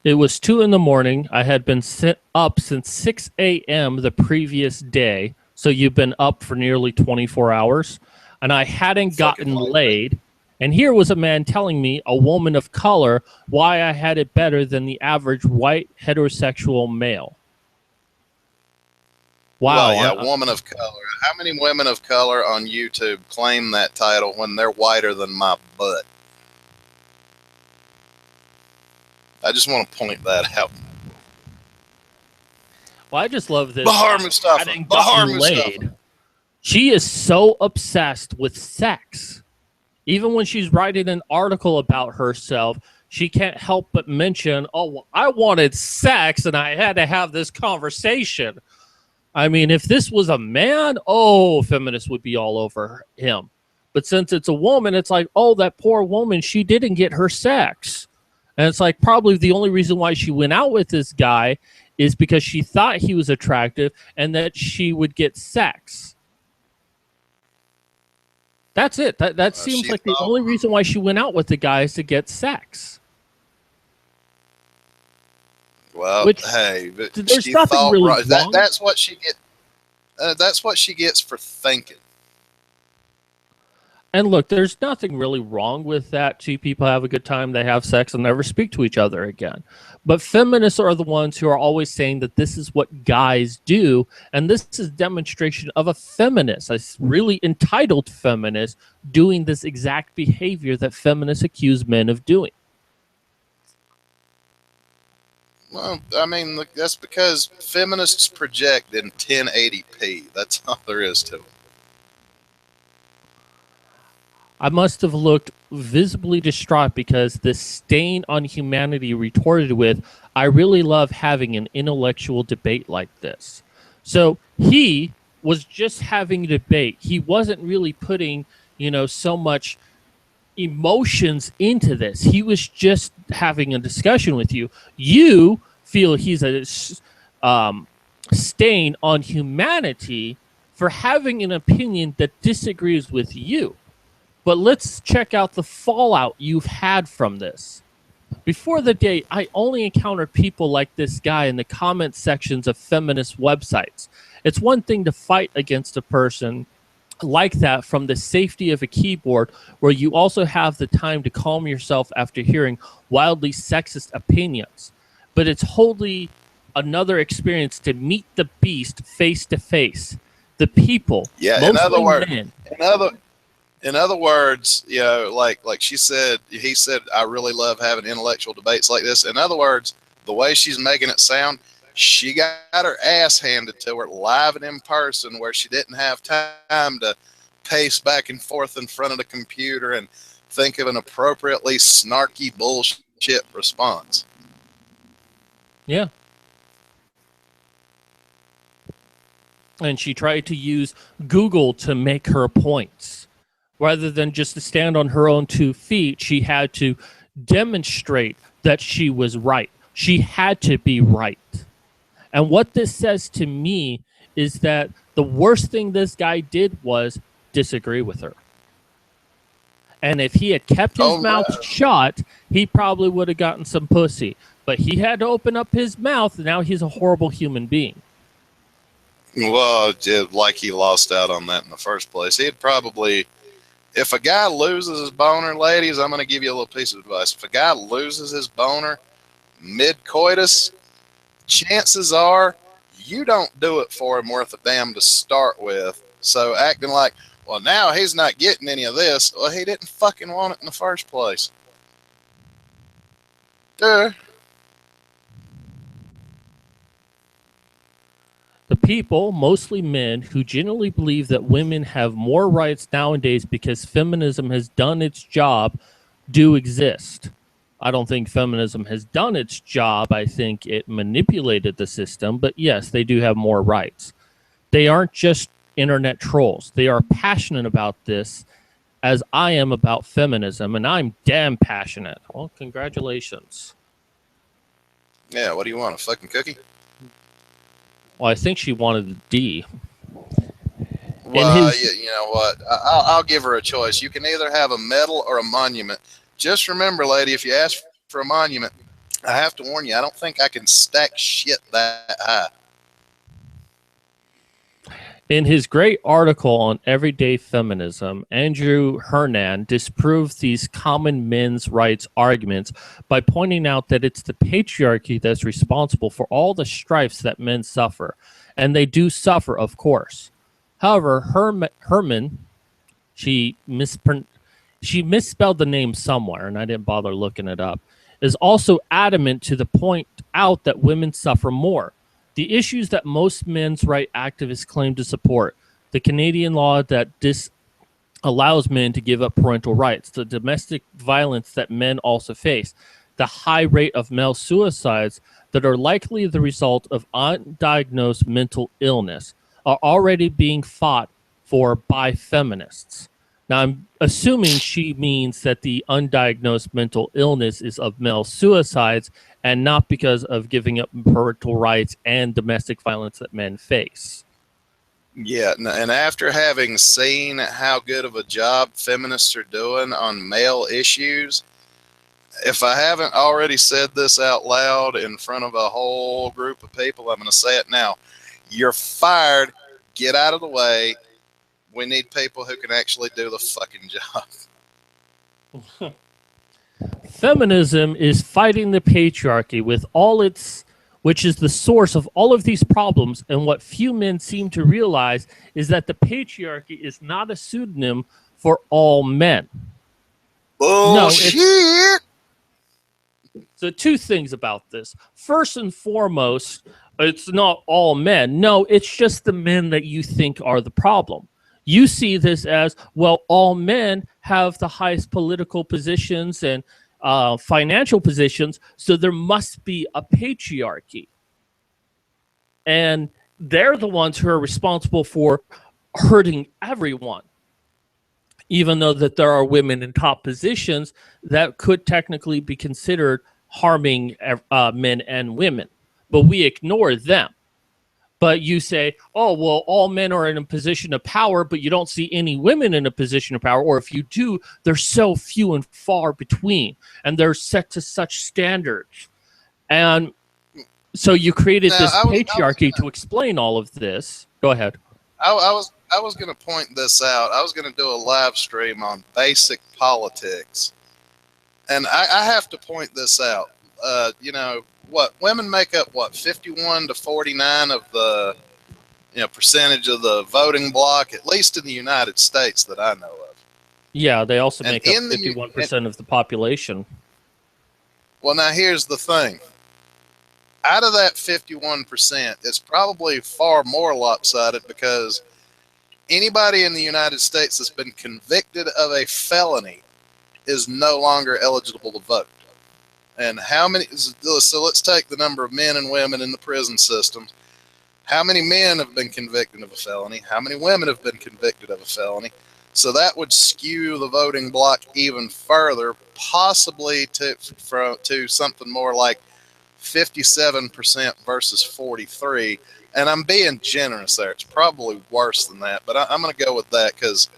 It was 2 in the morning. I had been up since 6 a.m. the previous day. So you've been up for nearly 24 hours. And I hadn't Fucking gotten lightweight. laid. And here was a man telling me, a woman of color, why I had it better than the average white heterosexual male. Well, Wow. yeah, woman of color. How many women of color on YouTube claim that title when they're whiter than my butt? I just want to point that out. Well, I just love this. Bahar Mustafa. Hadn't Bahar gotten Mustafa. laid. She is so obsessed with sex. Even when she's writing an article about herself, she can't help but mention, oh, well, I wanted sex and I had to have this conversation. I mean, if this was a man, oh, feminists would be all over him. But since it's a woman, it's like, oh, that poor woman, she didn't get her sex. And it's like probably the only reason why she went out with this guy is because she thought he was attractive and that she would get sex. That's it. That seems like the only reason why she went out with the guy is to get sex. Well, Which, hey, but there's she nothing thought really right. wrong. That's what she get. That's what she gets for thinking. And look, there's nothing really wrong with that. Two people have a good time, they have sex, and never speak to each other again. But feminists are the ones who are always saying that this is what guys do, and this is demonstration of a feminist, a really entitled feminist, doing this exact behavior that feminists accuse men of doing. Well, I mean, look, that's because feminists project in 1080p. That's all there is to it. I must have looked visibly distraught because this stain on humanity retorted with, I really love having an intellectual debate like this. So he was just having a debate. He wasn't really putting, so much emotions into this. He was just having a discussion with you. You feel he's a stain on humanity for having an opinion that disagrees with you. But let's check out the fallout you've had from this. Before the date, I only encountered people like this guy in the comment sections of feminist websites. It's one thing to fight against a person like that from the safety of a keyboard, where you also have the time to calm yourself after hearing wildly sexist opinions. But it's wholly another experience to meet the beast face to face. The people, Yeah. In other words, men. in other words, like she said, he said, I really love having intellectual debates like this. In other words, the way she's making it sound, she got her ass handed to her live and in person, where she didn't have time to pace back and forth in front of the computer and think of an appropriately snarky bullshit response. Yeah. And she tried to use Google to make her points. Rather than just to stand on her own 2 feet, she had to demonstrate that she was right. She had to be right. And what this says to me is that the worst thing this guy did was disagree with her. And if he had kept his mouth shut, he probably would have gotten some pussy. But he had to open up his mouth, and now he's a horrible human being. Well, like he lost out on that in the first place. He'd probably, if a guy loses his boner, ladies, I'm going to give you a little piece of advice. If a guy loses his boner mid-coitus, chances are you don't do it for him worth a damn to start with. So acting like, well, now he's not getting any of this. Well, he didn't fucking want it in the first place. Duh. The people, mostly men, who genuinely believe that women have more rights nowadays because feminism has done its job, do exist. I don't think feminism has done its job. I think it manipulated the system. But yes, they do have more rights. They aren't just internet trolls. They are passionate about this, as I am about feminism, and I'm damn passionate. Well, congratulations. Yeah, what do you want, a fucking cookie? Well, I think she wanted a D. In Well, his you know what? I'll give her a choice. You can either have a medal or a monument. Just remember, lady, if you ask for a monument, I have to warn you, I don't think I can stack shit that high. In his great article on everyday feminism, Andrew Hernan disproves these common men's rights arguments by pointing out that it's the patriarchy that's responsible for all the strifes that men suffer. And they do suffer, of course. However, Herman, she, she misspelled the name somewhere, and I didn't bother looking it up, is also adamant to the point out that women suffer more. The issues that most men's right activists claim to support, the Canadian law that allows men to give up parental rights, the domestic violence that men also face, the high rate of male suicides that are likely the result of undiagnosed mental illness, are already being fought for by feminists. Now, I'm assuming she means that the undiagnosed mental illness is of male suicides and not because of giving up parental rights and domestic violence that men face. Yeah, and after having seen how good of a job feminists are doing on male issues, if I haven't already said this out loud in front of a whole group of people, I'm going to say it now. You're fired. Get out of the way. We need people who can actually do the fucking job. Feminism is fighting the patriarchy with all its, which is the source of all of these problems. And what few men seem to realize is that the patriarchy is not a pseudonym for all men. No, it's Bullshit. so two things about this. First and foremost, it's not all men. No, it's just the men that you think are the problem. You see this as, well, all men have the highest political positions and financial positions, so there must be a patriarchy. And they're the ones who are responsible for hurting everyone, even though that there are women in top positions that could technically be considered harming men and women, but we ignore them. But you say, oh, well, all men are in a position of power, but you don't see any women in a position of power. Or if you do, they're so few and far between, and they're set to such standards. And so you created Now, this patriarchy to explain all of this. Go ahead. I was going to point this out. I was going to do a live stream on basic politics, and I have to point this out. You know what? Women make up what 51 to 49 of the percentage of the voting block, at least in the United States that I know of. Yeah, they also And make up in the 51% of the population. well, now here's the thing. Out of that 51%, it's probably far more lopsided because anybody in the United States that's been convicted of a felony is no longer eligible to vote. And how many? So let's take the number of men and women in the prison system. How many men have been convicted of a felony? How many women have been convicted of a felony? So that would skew the voting block even further, possibly to something more like 57% versus 43. And I'm being generous there. It's probably worse than that, but I'm going to go with that because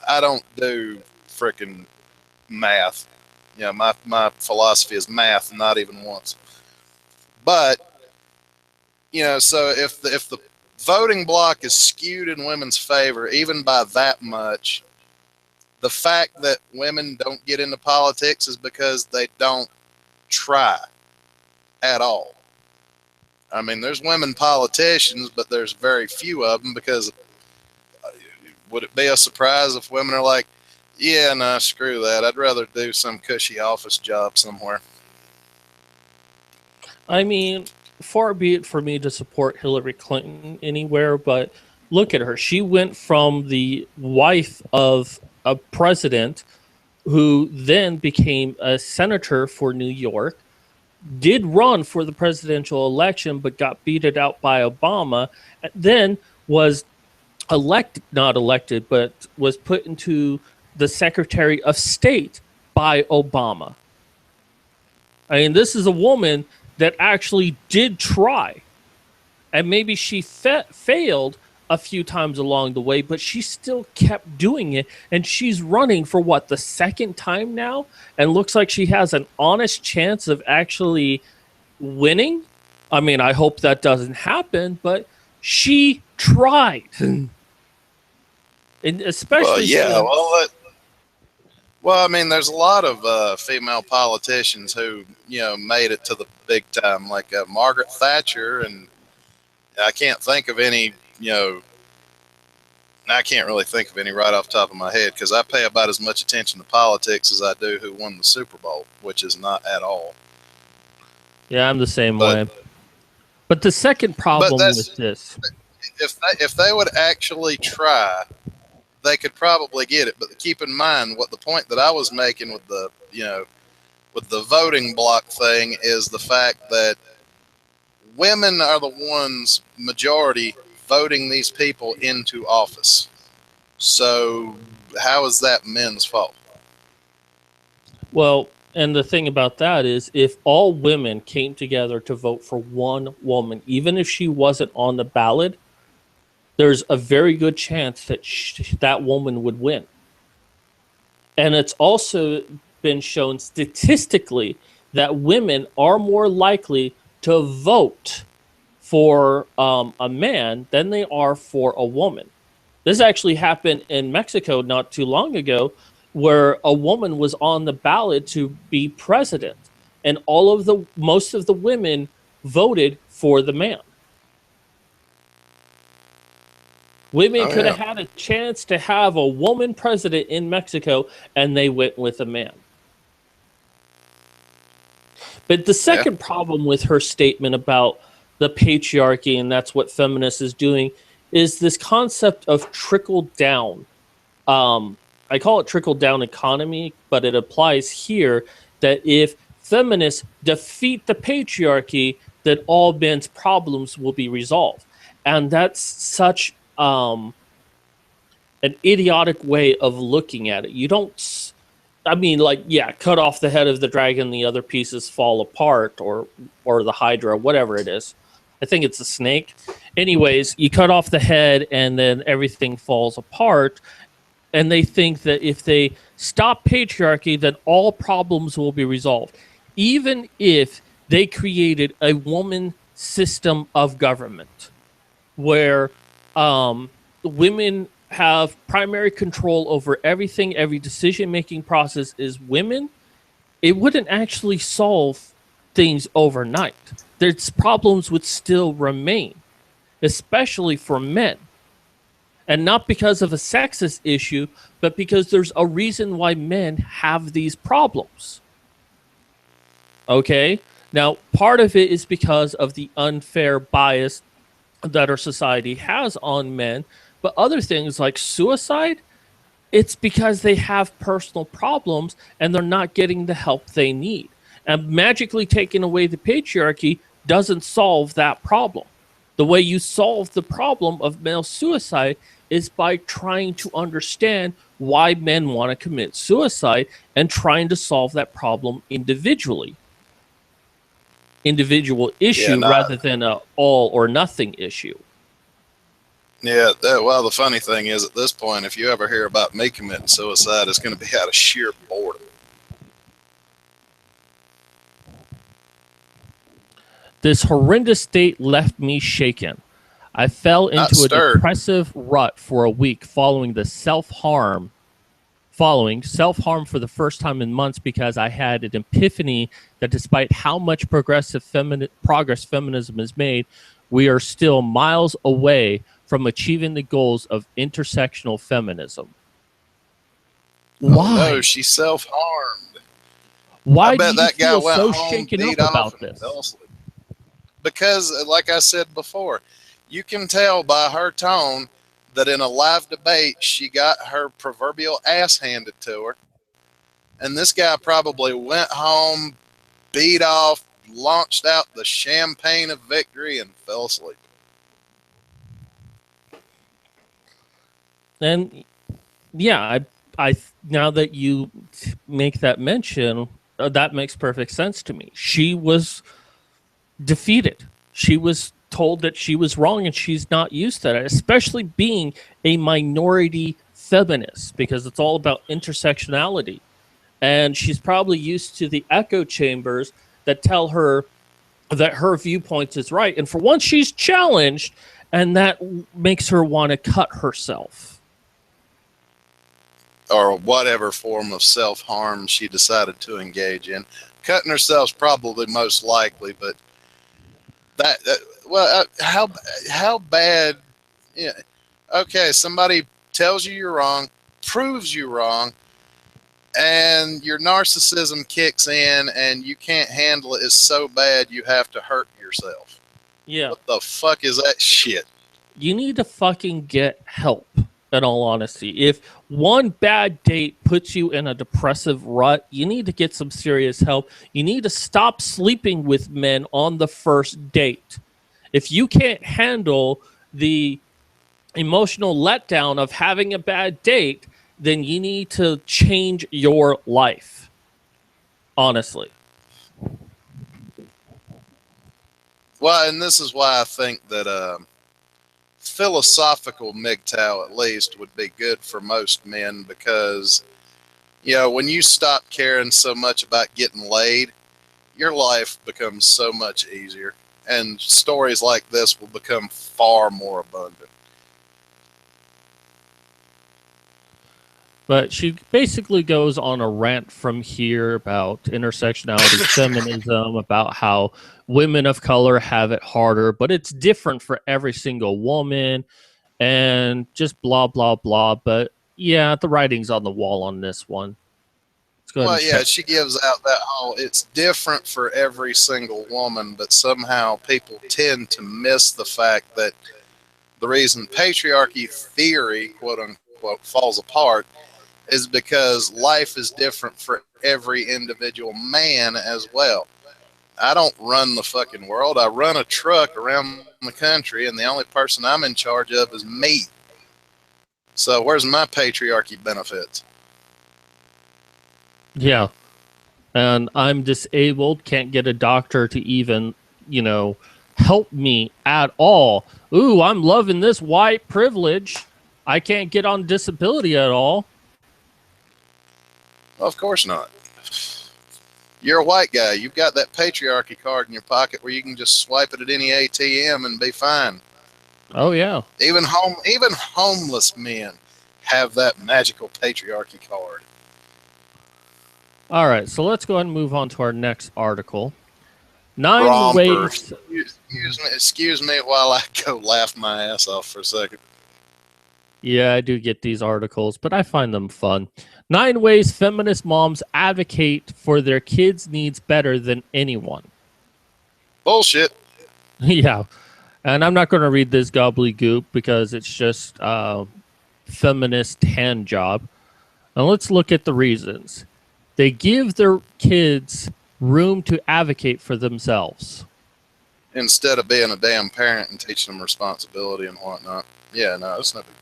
I don't do freaking math. You know, my philosophy is math, not even once. But so if the voting block is skewed in women's favor, even by that much, the fact that women don't get into politics is because they don't try at all. I mean, there's women politicians, but there's very few of them because would it be a surprise if women are like, yeah, no, screw that. I'd rather do some cushy office job somewhere. I mean, far be it for me to support Hillary Clinton anywhere, but look at her. She went from the wife of a president who then became a senator for New York, did run for the presidential election, but got beaten out by Obama, and then was not elected, but was put into the Secretary of State by Obama. I mean, this is a woman that actually did try, and maybe she failed a few times along the way, but she still kept doing it. And she's running for what, the second time now? And looks like she has an honest chance of actually winning. I mean, I hope that doesn't happen, but she tried. And Well, especially yeah. since, Well, I mean, there's a lot of female politicians who, made it to the big time, like Margaret Thatcher, and I can't think of any, I can't really think of any right off the top of my head because I pay about as much attention to politics as I do who won the Super Bowl, which is not at all. yeah, I'm the same But way. But the second but problem that's with this, if they would actually try, they could probably get it. But keep in mind what the point that I was making with the with the voting block thing is the fact that women are the ones majority voting these people into office. So how is that men's fault? well, and the thing about that is if all women came together to vote for one woman, even if she wasn't on the ballot, there's a very good chance that that woman would win. And it's also been shown statistically that women are more likely to vote for a man than they are for a woman. This actually happened in Mexico not too long ago, where a woman was on the ballot to be president, and most of the women voted for the man. Women Oh could have yeah, had a chance to have a woman president in Mexico, and they went with a man. But the yeah, second problem with her statement about the patriarchy, and that's what feminists is doing, is this concept of trickle down. I call it trickle down economy, but it applies here that if feminists defeat the patriarchy, that all men's problems will be resolved. And that's such an idiotic way of looking at it. You don't, I mean, like, yeah, cut off the head of the dragon, the other pieces fall apart, or the hydra, whatever it is. I think it's a snake. Anyways, you cut off the head and then everything falls apart. And they think that if they stop patriarchy, then all problems will be resolved. Even if they created a woman system of government where women have primary control over everything, every decision making process is women, it wouldn't actually solve things overnight. There's problems would still remain, especially for men. And not because of a sexist issue, but because there's a reason why men have these problems. Okay? Now, part of it is because of the unfair bias that our society has on men, but other things like suicide, it's because they have personal problems and they're not getting the help they need. And magically taking away the patriarchy doesn't solve that problem. The way you solve the problem of male suicide is by trying to understand why men want to commit suicide and trying to solve that problem individually. Individual yeah, issue not rather than a all or nothing issue. yeah. Well, the funny thing is, at this point, if you ever hear about me committing suicide, it's going to be out of sheer boredom. This horrendous state left me shaken. I fell Not into a stirred. depressive rut for a week following self-harm for the first time in months because I had an epiphany that despite how much progress feminism has made, we are still miles away from achieving the goals of intersectional feminism. Oh no, Why? she self harmed. I Why do bet you that guy feel went so home, shaken up beat off, about and this? fell asleep. Because, like I said before, you can tell by her tone that in a live debate, she got her proverbial ass handed to her. And this guy probably went home, beat off, launched out the champagne of victory, and fell asleep. And yeah, I now that you make that mention, that makes perfect sense to me. She was defeated. She was told that she was wrong and she's not used to that, especially being a minority feminist, because it's all about intersectionality. And she's probably used to the echo chambers that tell her that her viewpoint is right. And for once, she's challenged, and that makes her want to cut herself. Or whatever form of self-harm she decided to engage in. Cutting herself's probably most likely, but how bad? Yeah, okay, somebody tells you you're wrong, proves you wrong, and your narcissism kicks in, and you can't handle it. It's so bad you have to hurt yourself. Yeah. What the fuck is that shit? You need to fucking get help, in all honesty. If one bad date puts you in a depressive rut, you need to get some serious help. You need to stop sleeping with men on the first date. If you can't handle the emotional letdown of having a bad date, then you need to change your life. Honestly. Well, and this is why I think that philosophical MGTOW at least would be good for most men, because when you stop caring so much about getting laid, your life becomes so much easier, and stories like this will become far more abundant. But she basically goes on a rant from here about intersectionality, feminism, about how women of color have it harder, but it's different for every single woman, and just blah, blah, blah. But yeah, the writing's on the wall on this one. Let's go ahead and Well, yeah, check. she gives out that whole, it's different for every single woman, but somehow people tend to miss the fact that the reason patriarchy theory, quote unquote, falls apart is because life is different for every individual man as well. I don't run the fucking world. I run a truck around the country, and the only person I'm in charge of is me. So where's my patriarchy benefits? Yeah. And I'm disabled, can't get a doctor to even, help me at all. Ooh, I'm loving this white privilege. I can't get on disability at all. Well, of course not. You're a white guy. You've got that patriarchy card in your pocket where you can just swipe it at any ATM and be fine. Oh, yeah. Even homeless men have that magical patriarchy card. All right, so let's go ahead and move on to our next article. 9 Romper. ways. Excuse me while I go laugh my ass off for a second. Yeah, I do get these articles, but I find them fun. 9 ways feminist moms advocate for their kids' needs better than anyone. Bullshit. Yeah, and I'm not going to read this gobbledygook because it's just feminist hand job. Now let's look at the reasons. They give their kids room to advocate for themselves. Instead of being a damn parent and teaching them responsibility and whatnot. Yeah, no, it's no big deal.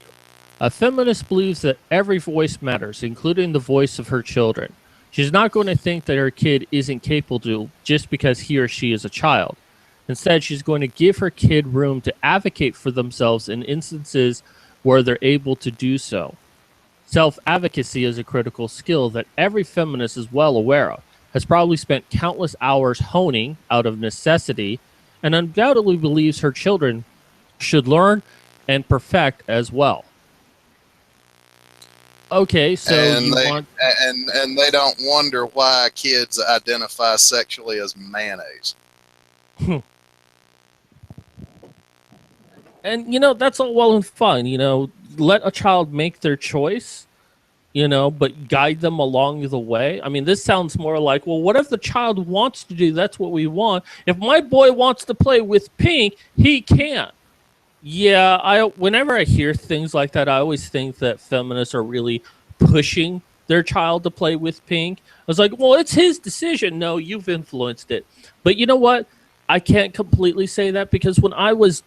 A feminist believes that every voice matters, including the voice of her children. She's not going to think that her kid isn't capable just because he or she is a child. Instead, she's going to give her kid room to advocate for themselves in instances where they're able to do so. Self-advocacy is a critical skill that every feminist is well aware of, has probably spent countless hours honing out of necessity, and undoubtedly believes her children should learn and perfect as well. Okay, so and you they want... and they don't wonder why kids identify sexually as mayonnaise. And, that's all well and fine, let a child make their choice, but guide them along the way. I mean, this sounds more like, well, what if the child wants to do, that's what we want. If my boy wants to play with pink, he can. Yeah, whenever I hear things like that, I always think that feminists are really pushing their child to play with pink. I was like, well, it's his decision. No, you've influenced it. But you know what? I can't completely say that, because when I was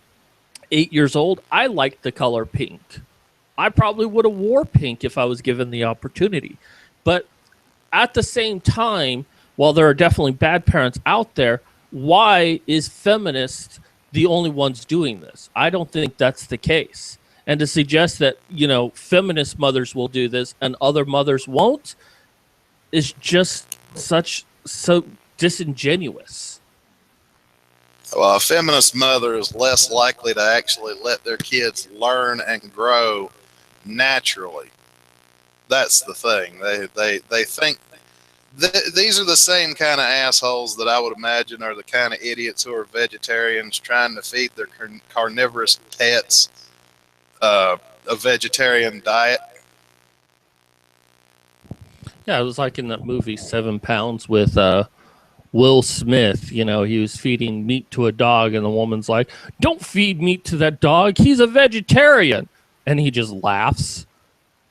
8 years old, I liked the color pink. I probably would have wore pink if I was given the opportunity. But at the same time, while there are definitely bad parents out there, why is feminist the only ones doing this. I don't think that's the case. And to suggest that, feminist mothers will do this and other mothers won't is just so disingenuous. Well, a feminist mother is less likely to actually let their kids learn and grow naturally. That's the thing. They think these are the same kind of assholes that I would imagine are the kind of idiots who are vegetarians trying to feed their carnivorous pets a vegetarian diet. Yeah, it was like in that movie 7 Pounds with Will Smith. He was feeding meat to a dog, and the woman's like, "Don't feed meat to that dog. He's a vegetarian," and he just laughs.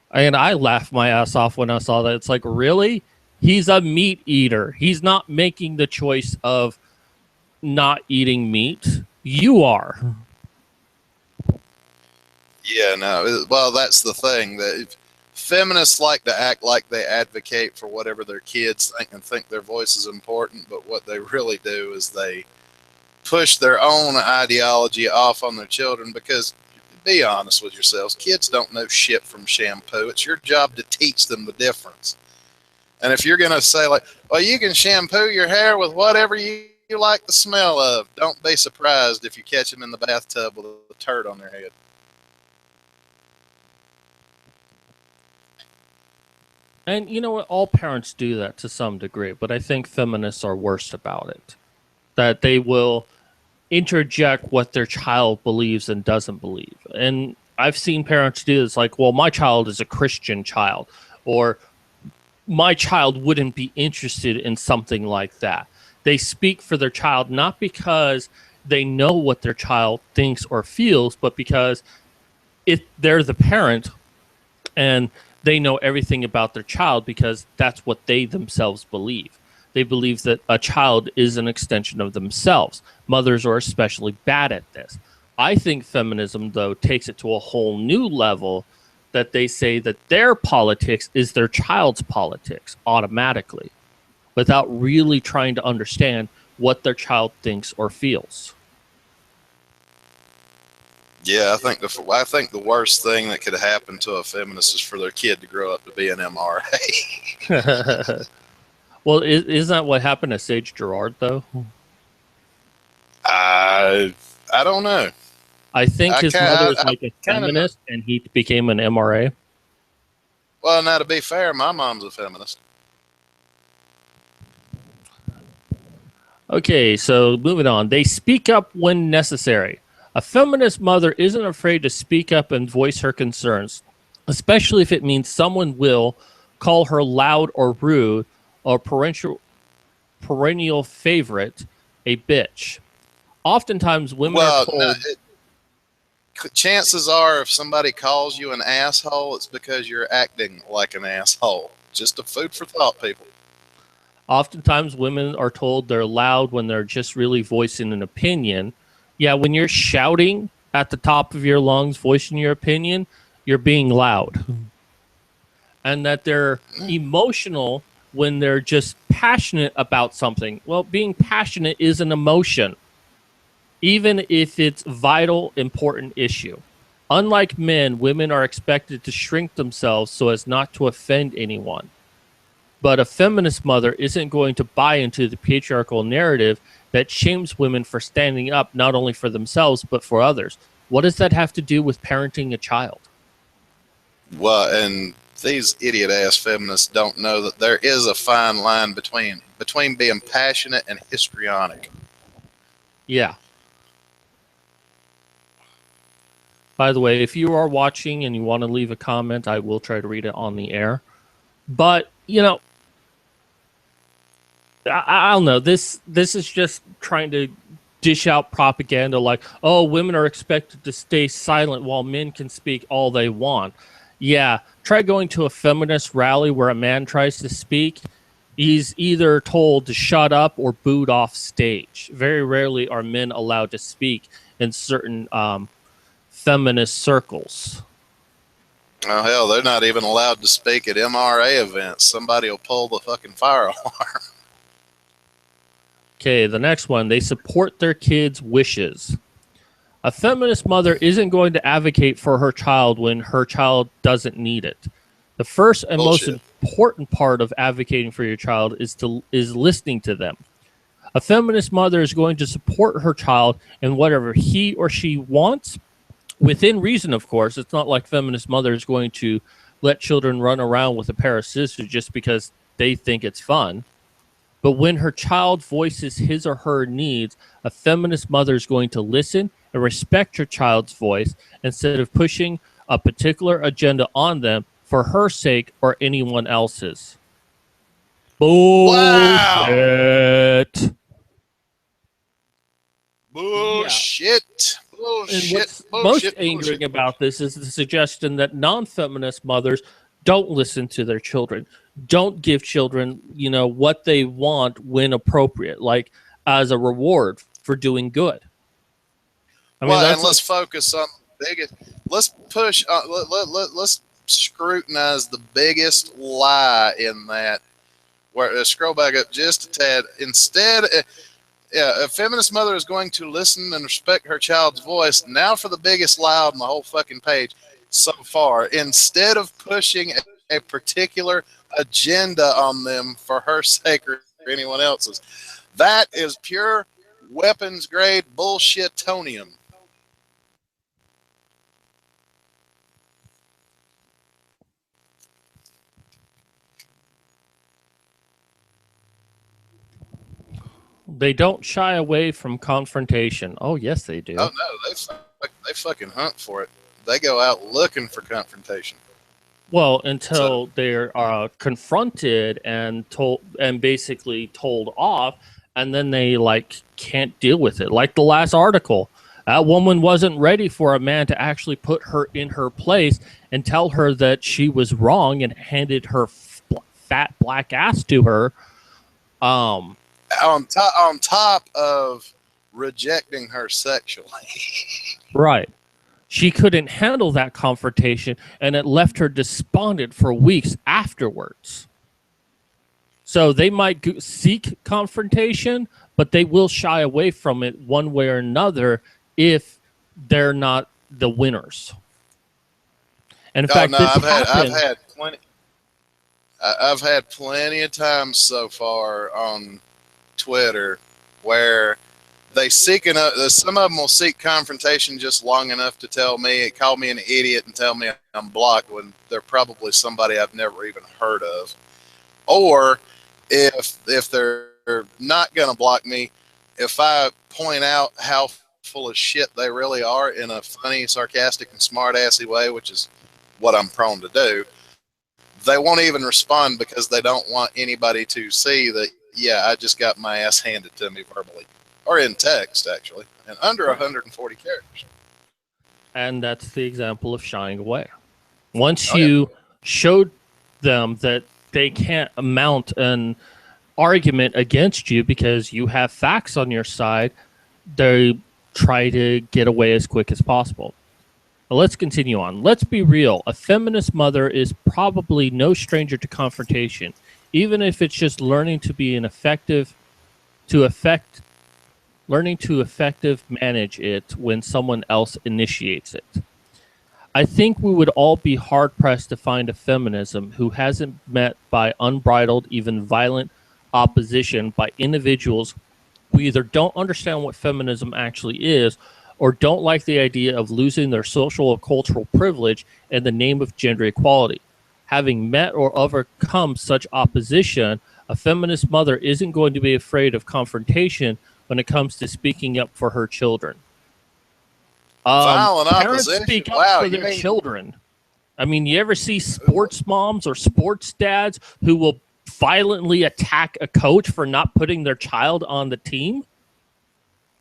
And I laughed my ass off when I saw that. It's like, really? He's a meat eater. He's not making the choice of not eating meat. You are. Yeah, no. Well, that's the thing that feminists like to act like they advocate for whatever their kids think and think their voice is important, but what they really do is they push their own ideology off on their children because, be honest with yourselves, kids don't know shit from shampoo. It's your job to teach them the difference. And if you're going to say, like, well, you can shampoo your hair with whatever you like the smell of, don't be surprised if you catch them in the bathtub with a turd on their head. And you know what? All parents do that to some degree, but I think feminists are worse about it. That they will interject what their child believes and doesn't believe. And I've seen parents do this, like, well, my child is a Christian child, or my child wouldn't be interested in something like that. They speak for their child not because they know what their child thinks or feels, but because if they're the parent and they know everything about their child because that's what they themselves believe. They believe that a child is an extension of themselves. Mothers are especially bad at this. I think feminism, though, takes it to a whole new level, that they say that their politics is their child's politics automatically, without really trying to understand what their child thinks or feels. Yeah, I think the worst thing that could happen to a feminist is for their kid to grow up to be an MRA. Well, isn't that what happened to Sage Gerard, though? I don't know. I think his mother is like a kind of know. feminist, and he became an MRA. Well, now to be fair, my mom's a feminist. Okay, so moving on. They speak up when necessary. A feminist mother isn't afraid to speak up and voice her concerns, especially if it means someone will call her loud or rude or perennial favorite a bitch. Oftentimes, women are Well, no, told. chances are if somebody calls you an asshole, it's because you're acting like an asshole. Just a food for thought, people. Oftentimes, women are told they're loud when they're just really voicing an opinion. Yeah, when you're shouting at the top of your lungs, voicing your opinion, you're being loud. And that they're emotional when they're just passionate about something. Well, being passionate is an emotion, even if it's vital, important issue. Unlike men, women are expected to shrink themselves so as not to offend anyone. But a feminist mother isn't going to buy into the patriarchal narrative that shames women for standing up not only for themselves, but for others. What does that have to do with parenting a child? Well, and these idiot ass feminists don't know that there is a fine line between being passionate and histrionic. Yeah. By the way, if you are watching and you want to leave a comment, I will try to read it on the air. But, I don't know. This is just trying to dish out propaganda like, oh, women are expected to stay silent while men can speak all they want. Yeah, try going to a feminist rally where a man tries to speak. He's either told to shut up or booed off stage. Very rarely are men allowed to speak in certain feminist circles. Oh hell, they're not even allowed to speak at MRA events. Somebody will pull the fucking fire alarm. Okay, the next one. They support their kids' wishes. A feminist mother isn't going to advocate for her child when her child doesn't need it. The first and most Bullshit. important part of advocating for your child is listening to them. A feminist mother is going to support her child in whatever he or she wants, within reason, of course. It's not like feminist mother is going to let children run around with a pair of scissors just because they think it's fun. But when her child voices his or her needs, a feminist mother is going to listen and respect her child's voice instead of pushing a particular agenda on them for her sake or anyone else's. Wow. Bullshit. Yeah. Bullshit. And Bullshit. what's most Bullshit. angering Bullshit. about this is the suggestion that non-feminist mothers don't listen to their children, don't give children, what they want when appropriate, like as a reward for doing good. I mean, Well, and that's let's like, focus on the biggest. Let's push. Let's scrutinize the biggest lie in that. Where scroll back up just a tad. Instead, yeah, a feminist mother is going to listen and respect her child's voice. Now for the biggest lie on the whole fucking page so far. Instead of pushing a particular agenda on them for her sake or anyone else's, that is pure weapons grade bullshitonium. they don't shy away from confrontation. Oh, yes, they do. Oh no, they fucking hunt for it. They go out looking for confrontation. Well, So until they're confronted and basically told off, and then they can't deal with it. Like the last article, that woman wasn't ready for a man to actually put her in her place and tell her that she was wrong and handed her fat black ass to her. on top of rejecting her sexually. Right. She couldn't handle that confrontation, and it left her despondent for weeks afterwards. So they might seek confrontation, but they will shy away from it one way or another if they're not the winners. And in Oh fact, no, this I've happened. had plenty. I've had plenty of times so far on Twitter where they some of them will seek confrontation just long enough to call me an idiot and tell me I'm blocked when they're probably somebody I've never even heard of. Or if they're not gonna block me, if I point out how full of shit they really are in a funny, sarcastic, and smart-assy way, which is what I'm prone to do, they won't even respond because they don't want anybody to see that, yeah, I just got my ass handed to me verbally. Or in text, actually, and under 140 characters. And that's the example of shying away. Once Oh, yeah. you showed them that they can't mount an argument against you because you have facts on your side, they try to get away as quick as possible. But let's continue on. Let's be real. A feminist mother is probably no stranger to confrontation, even if it's just learning to manage it when someone else initiates it. I think we would all be hard-pressed to find a feminism who hasn't met by unbridled, even violent opposition by individuals who either don't understand what feminism actually is or don't like the idea of losing their social or cultural privilege in the name of gender equality. Having met or overcome such opposition, a feminist mother isn't going to be afraid of confrontation when it comes to speaking up for her children. Violent Parents opposition. speak up Wow, for you their mean children. I mean, you ever see sports moms or sports dads who will violently attack a coach for not putting their child on the team?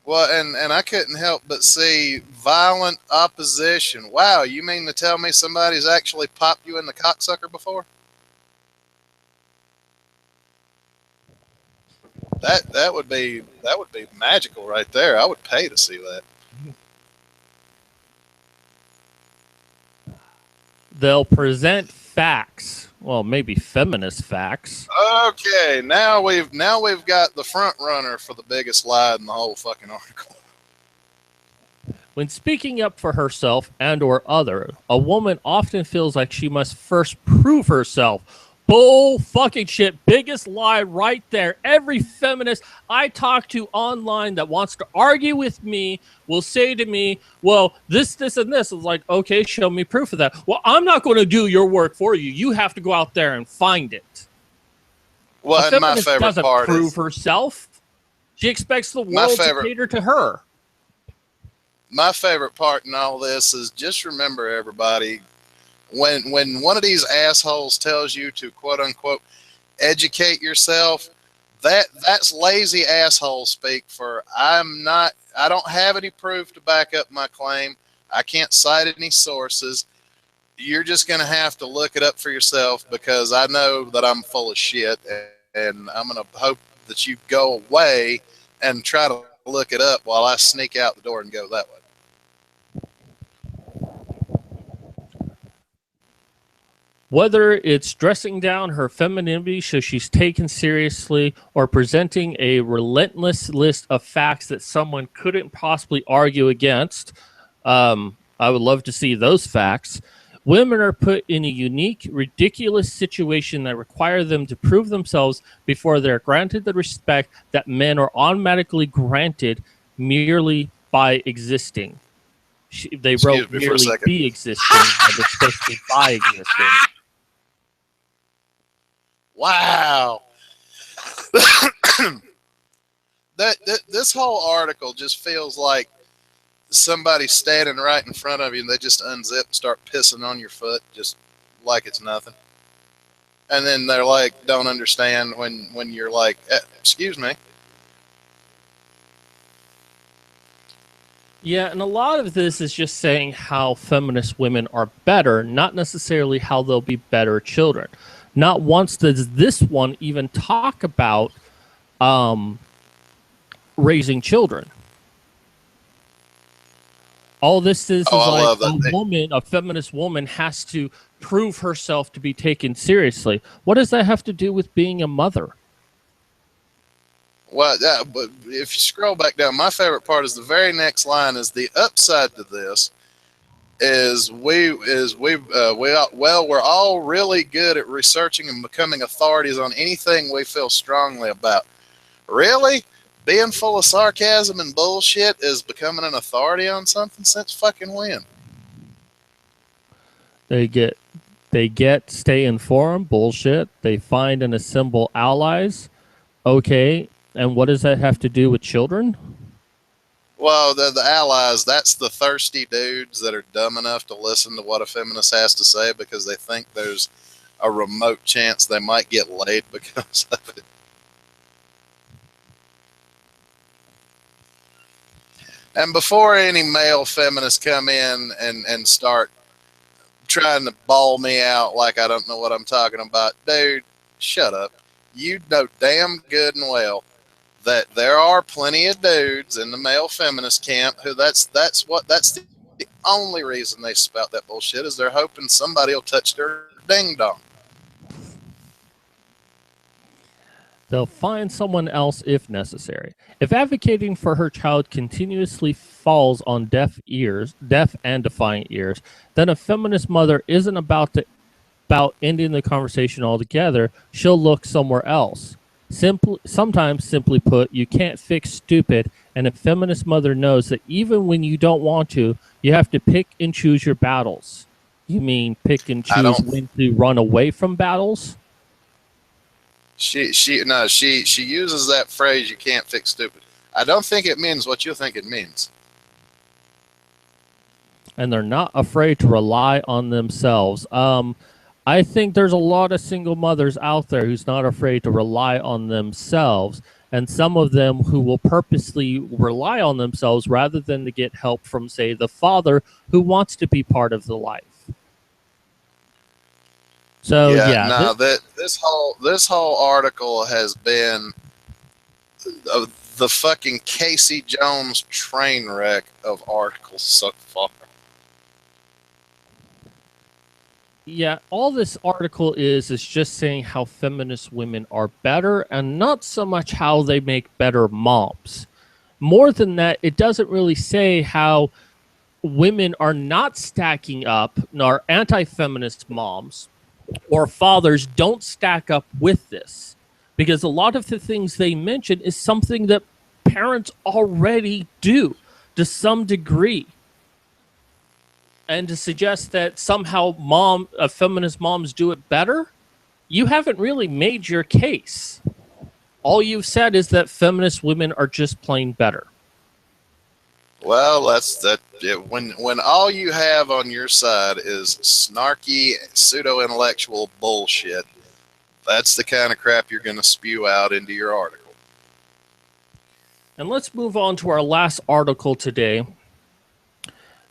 well? And I couldn't help but see violent opposition. Wow, you mean to tell me somebody's actually popped you in the cocksucker before? That would be magical right there. I would pay to see that. They'll present facts. Well, maybe feminist facts. Okay, now we've got the front runner for the biggest lie in the whole fucking article. When speaking up for herself and or other, a woman often feels like she must first prove herself. Bull fucking shit. Biggest lie right there. Every feminist I talk to online that wants to argue with me will say to me, well, this, and this. Is like, okay, show me proof of that. Well, I'm not going to do your work for you. You have to go out there and find it. A Well, and feminist doesn't prove herself. She expects the my world to favorite cater to her. my favorite part in all this is just remember, everybody, when one of these assholes tells you to quote unquote educate yourself, that's lazy asshole speak for I don't have any proof to back up my claim. I can't cite any sources. You're just going to have to look it up for yourself, because I know that I'm full of shit, and I'm going to hope that you go away and try to look it up while I sneak out the door and go that way. Whether it's dressing down her femininity so she's taken seriously, or presenting a relentless list of facts that someone couldn't possibly argue against, I would love to see those facts. Women are put in a unique, ridiculous situation that require them to prove themselves before they're granted the respect that men are automatically granted merely by existing. They wrote merely be existing, and it's supposed to be by existing. Wow. This whole article just feels like somebody standing right in front of you and they just unzip and start pissing on your foot just like it's nothing. And then they're like, don't understand when you're like, excuse me. Yeah, and a lot of this is just saying how feminist women are better, not necessarily how they'll be better children. Not once does this one even talk about raising children. All this is like a feminist woman has to prove herself to be taken seriously. What does that have to do with being a mother? Well, but if you scroll back down, my favorite part is the very next line. Is the upside to this we're all really good at researching and becoming authorities on anything we feel strongly about. Really? Being full of sarcasm and bullshit is becoming an authority on something? Since fucking when? They stay informed, bullshit. They find and assemble allies. Okay, and what does that have to do with children? Well, the allies, that's the thirsty dudes that are dumb enough to listen to what a feminist has to say because they think there's a remote chance they might get laid because of it. And before any male feminists come in and start trying to bawl me out like I don't know what I'm talking about, dude, shut up. You know damn good and well that there are plenty of dudes in the male feminist camp who that's the only reason they spout that bullshit is they're hoping somebody will touch their ding dong. They'll find someone else if necessary. If advocating for her child continuously falls on deaf and defiant ears, then a feminist mother isn't about ending the conversation altogether. She'll look somewhere else. Sometimes, simply put, you can't fix stupid, and a feminist mother knows that even when you don't want to, you have to pick and choose your battles. You mean pick and choose when to run away from battles? She uses that phrase, you can't fix stupid. I don't think it means what you think it means. And they're not afraid to rely on themselves. I think there's a lot of single mothers out there who's not afraid to rely on themselves, and some of them who will purposely rely on themselves rather than to get help from, say, the father who wants to be part of the life. So this whole article has been the fucking Casey Jones train wreck of articles so far. Yeah, all this article is just saying how feminist women are better, and not so much how they make better moms. More than that, it doesn't really say how women are not stacking up, nor anti-feminist moms or fathers don't stack up with this, because a lot of the things they mention is something that parents already do to some degree. And to suggest that somehow feminist moms do it better, you haven't really made your case. All you've said is that feminist women are just plain better. Well, that's that. Yeah, when all you have on your side is snarky, pseudo intellectual bullshit, that's the kind of crap you're going to spew out into your article. And let's move on to our last article today: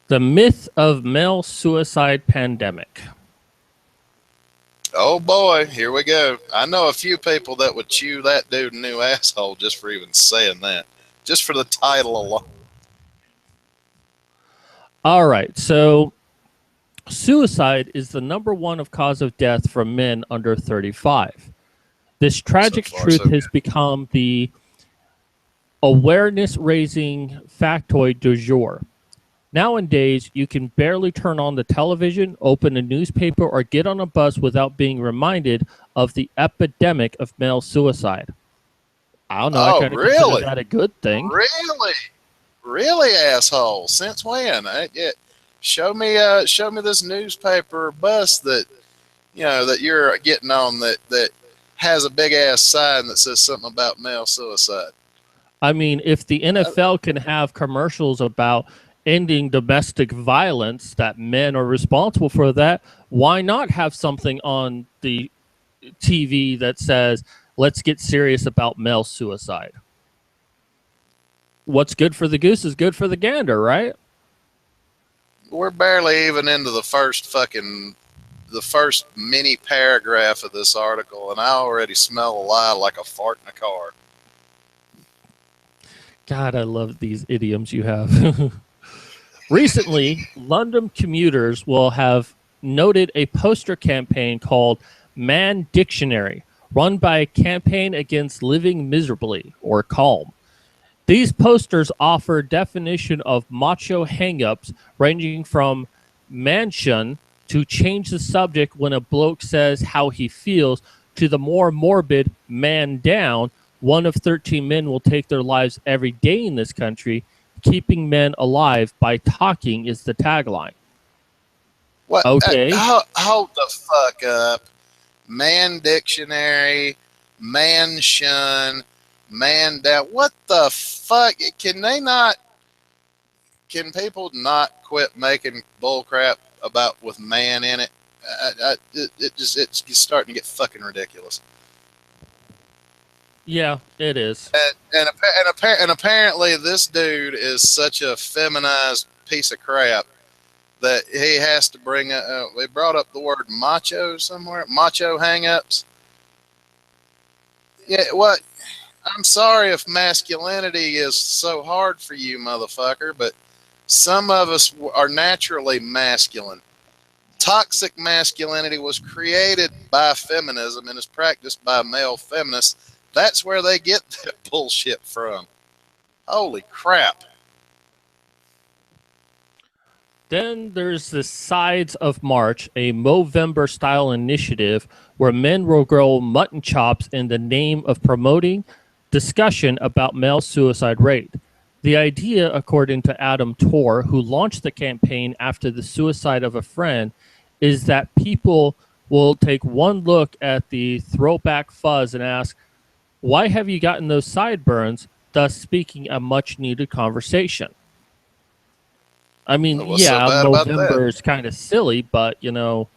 the myth of male suicide pandemic. Oh boy, here we go. I know a few people that would chew that dude a new asshole just for even saying that, just for the title alone. All right, so suicide is the number one of cause of death for men under 35. This tragic So far, so truth has become the awareness-raising factoid du jour. Nowadays, you can barely turn on the television, open a newspaper, or get on a bus without being reminded of the epidemic of male suicide. I don't know. I Oh, kind of consider really? that a good thing. Really? Really, asshole? Since when? Show me this newspaper or bus that that you're getting on that has a big ass sign that says something about male suicide. I mean, if the NFL can have commercials about ending domestic violence, that men are responsible for that, why not have something on the TV that says, let's get serious about male suicide? What's good for the goose is good for the gander, right? We're barely even into the first mini paragraph of this article, and I already smell a lie like a fart in a car. God, I love these idioms you have. Recently, London commuters will have noted a poster campaign called Man Dictionary, run by a campaign against living miserably or calm. These posters offer definition of macho hangups ranging from mansion to change the subject when a bloke says how he feels to the more morbid man down. One of 13 men will take their lives every day in this country. Keeping men alive by talking is the tagline. What? Okay. Hold the fuck up. Man dictionary, mansion, man down. What the fuck? Can people not quit making bullcrap about with man in it? It's starting to get fucking ridiculous. Yeah, it is. And apparently this dude is such a feminized piece of crap that he has to bring up. They brought up the word macho somewhere. Macho hangups. Yeah, what? I'm sorry if masculinity is so hard for you, motherfucker, but some of us are naturally masculine. Toxic masculinity was created by feminism and is practiced by male feminists. That's where they get that bullshit from. Holy crap. Then there's the Sides of March, a Movember style initiative where men will grow mutton chops in the name of promoting discussion about male suicide rate. The idea, according to Adam Torr, who launched the campaign after the suicide of a friend, is that people will take one look at the throwback fuzz and ask, why have you gotten those sideburns? Thus speaking a much needed conversation. I mean, What's so yeah, bad about that? Movember is kind of silly, but not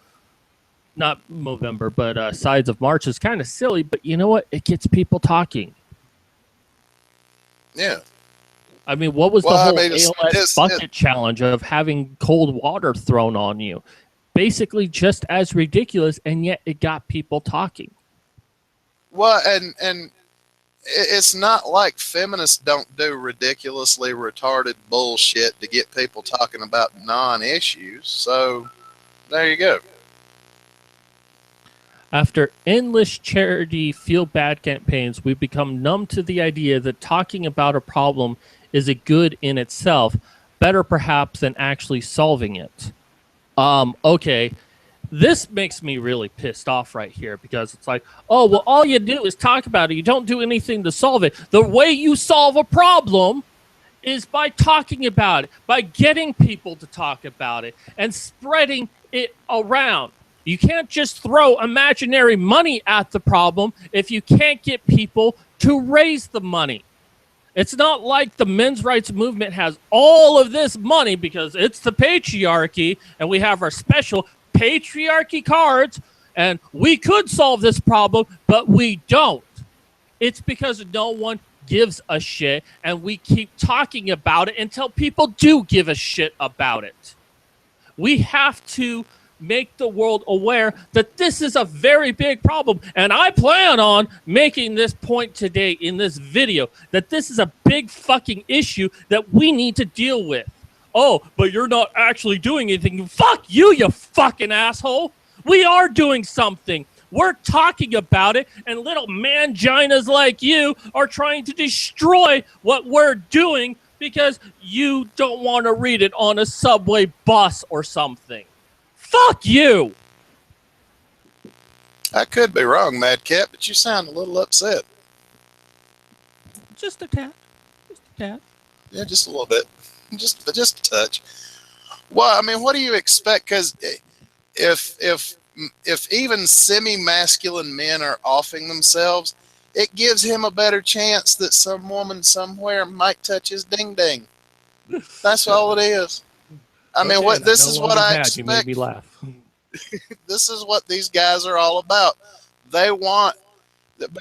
Movember, but Sides of March is kind of silly, but you know what? It gets people talking. Yeah. I mean, what was the Well, I whole mean, ALS bucket challenge of having cold water thrown on you? Basically just as ridiculous, and yet it got people talking. well, and it's not like feminists don't do ridiculously retarded bullshit to get people talking about non-issues. So there you go. After endless charity feel-bad campaigns, we've become numb to the idea that talking about a problem is a good in itself, better perhaps than actually solving it. Okay, this makes me really pissed off right here because it's like, oh, well, all you do is talk about it. You don't do anything to solve it. The way you solve a problem is by talking about it, by getting people to talk about it and spreading it around. You can't just throw imaginary money at the problem if you can't get people to raise the money. It's not like the men's rights movement has all of this money because it's the patriarchy and we have our special patriarchy cards and we could solve this problem, but we don't. It's because no one gives a shit and we keep talking about it until people do give a shit about it. We have to make the world aware that this is a very big problem. And I plan on making this point today in this video that this is a big fucking issue that we need to deal with. Oh, but you're not actually doing anything. Fuck you, you fucking asshole. We are doing something. We're talking about it, and little manginas like you are trying to destroy what we're doing because you don't want to read it on a subway bus or something. Fuck you! I could be wrong, Madcap, but you sound a little upset. Just a tad. Just a tad. Yeah, just a little bit. Just a touch. Well, I mean, what do you expect? Because if even semi-masculine men are offing themselves, it gives him a better chance that some woman somewhere might touch his ding-ding. That's all it is. I mean, what this is what I expect. You made me laugh. This is what these guys are all about. They want,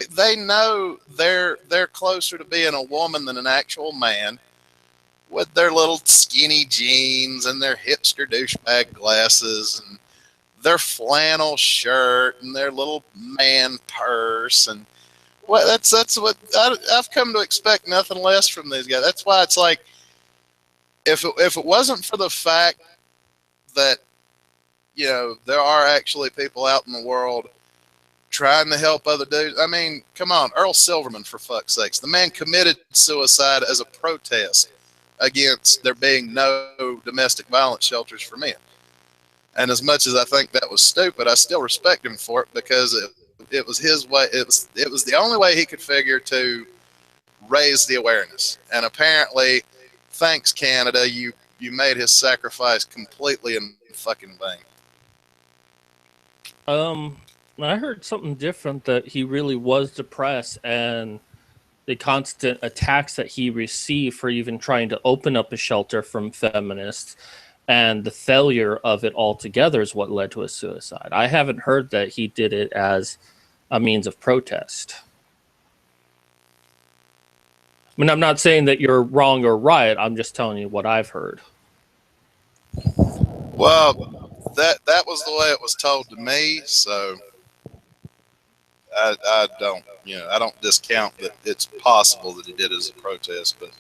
they know they're closer to being a woman than an actual man, with their little skinny jeans and their hipster douchebag glasses and their flannel shirt and their little man purse. And well, that's what I've come to expect, nothing less from these guys. That's why it's like, if it wasn't for the fact that, you know, there are actually people out in the world trying to help other dudes. I mean, come on, Earl Silverman, for fuck's sakes. The man committed suicide as a protest against there being no domestic violence shelters for men. And as much as I think that was stupid, I still respect him for it because it was his way. It was the only way he could figure to raise the awareness. And apparently, thanks Canada, you made his sacrifice completely in fucking vain. I heard something different, that he really was depressed and the constant attacks that he received for even trying to open up a shelter from feminists and the failure of it altogether is what led to his suicide. I haven't heard that he did it as a means of protest. I mean, I'm not saying that you're wrong or right. I'm just telling you what I've heard. Well, that was the way it was told to me, so I don't, you know, I don't discount that it's possible that he did it as a protest, but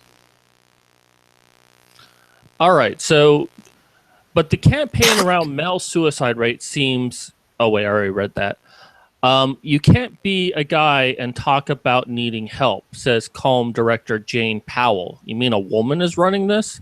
all right, so but the campaign around male suicide rate seems, oh wait, I already read that. You can't be a guy and talk about needing help, says Calm director Jane Powell. You mean a woman is running this?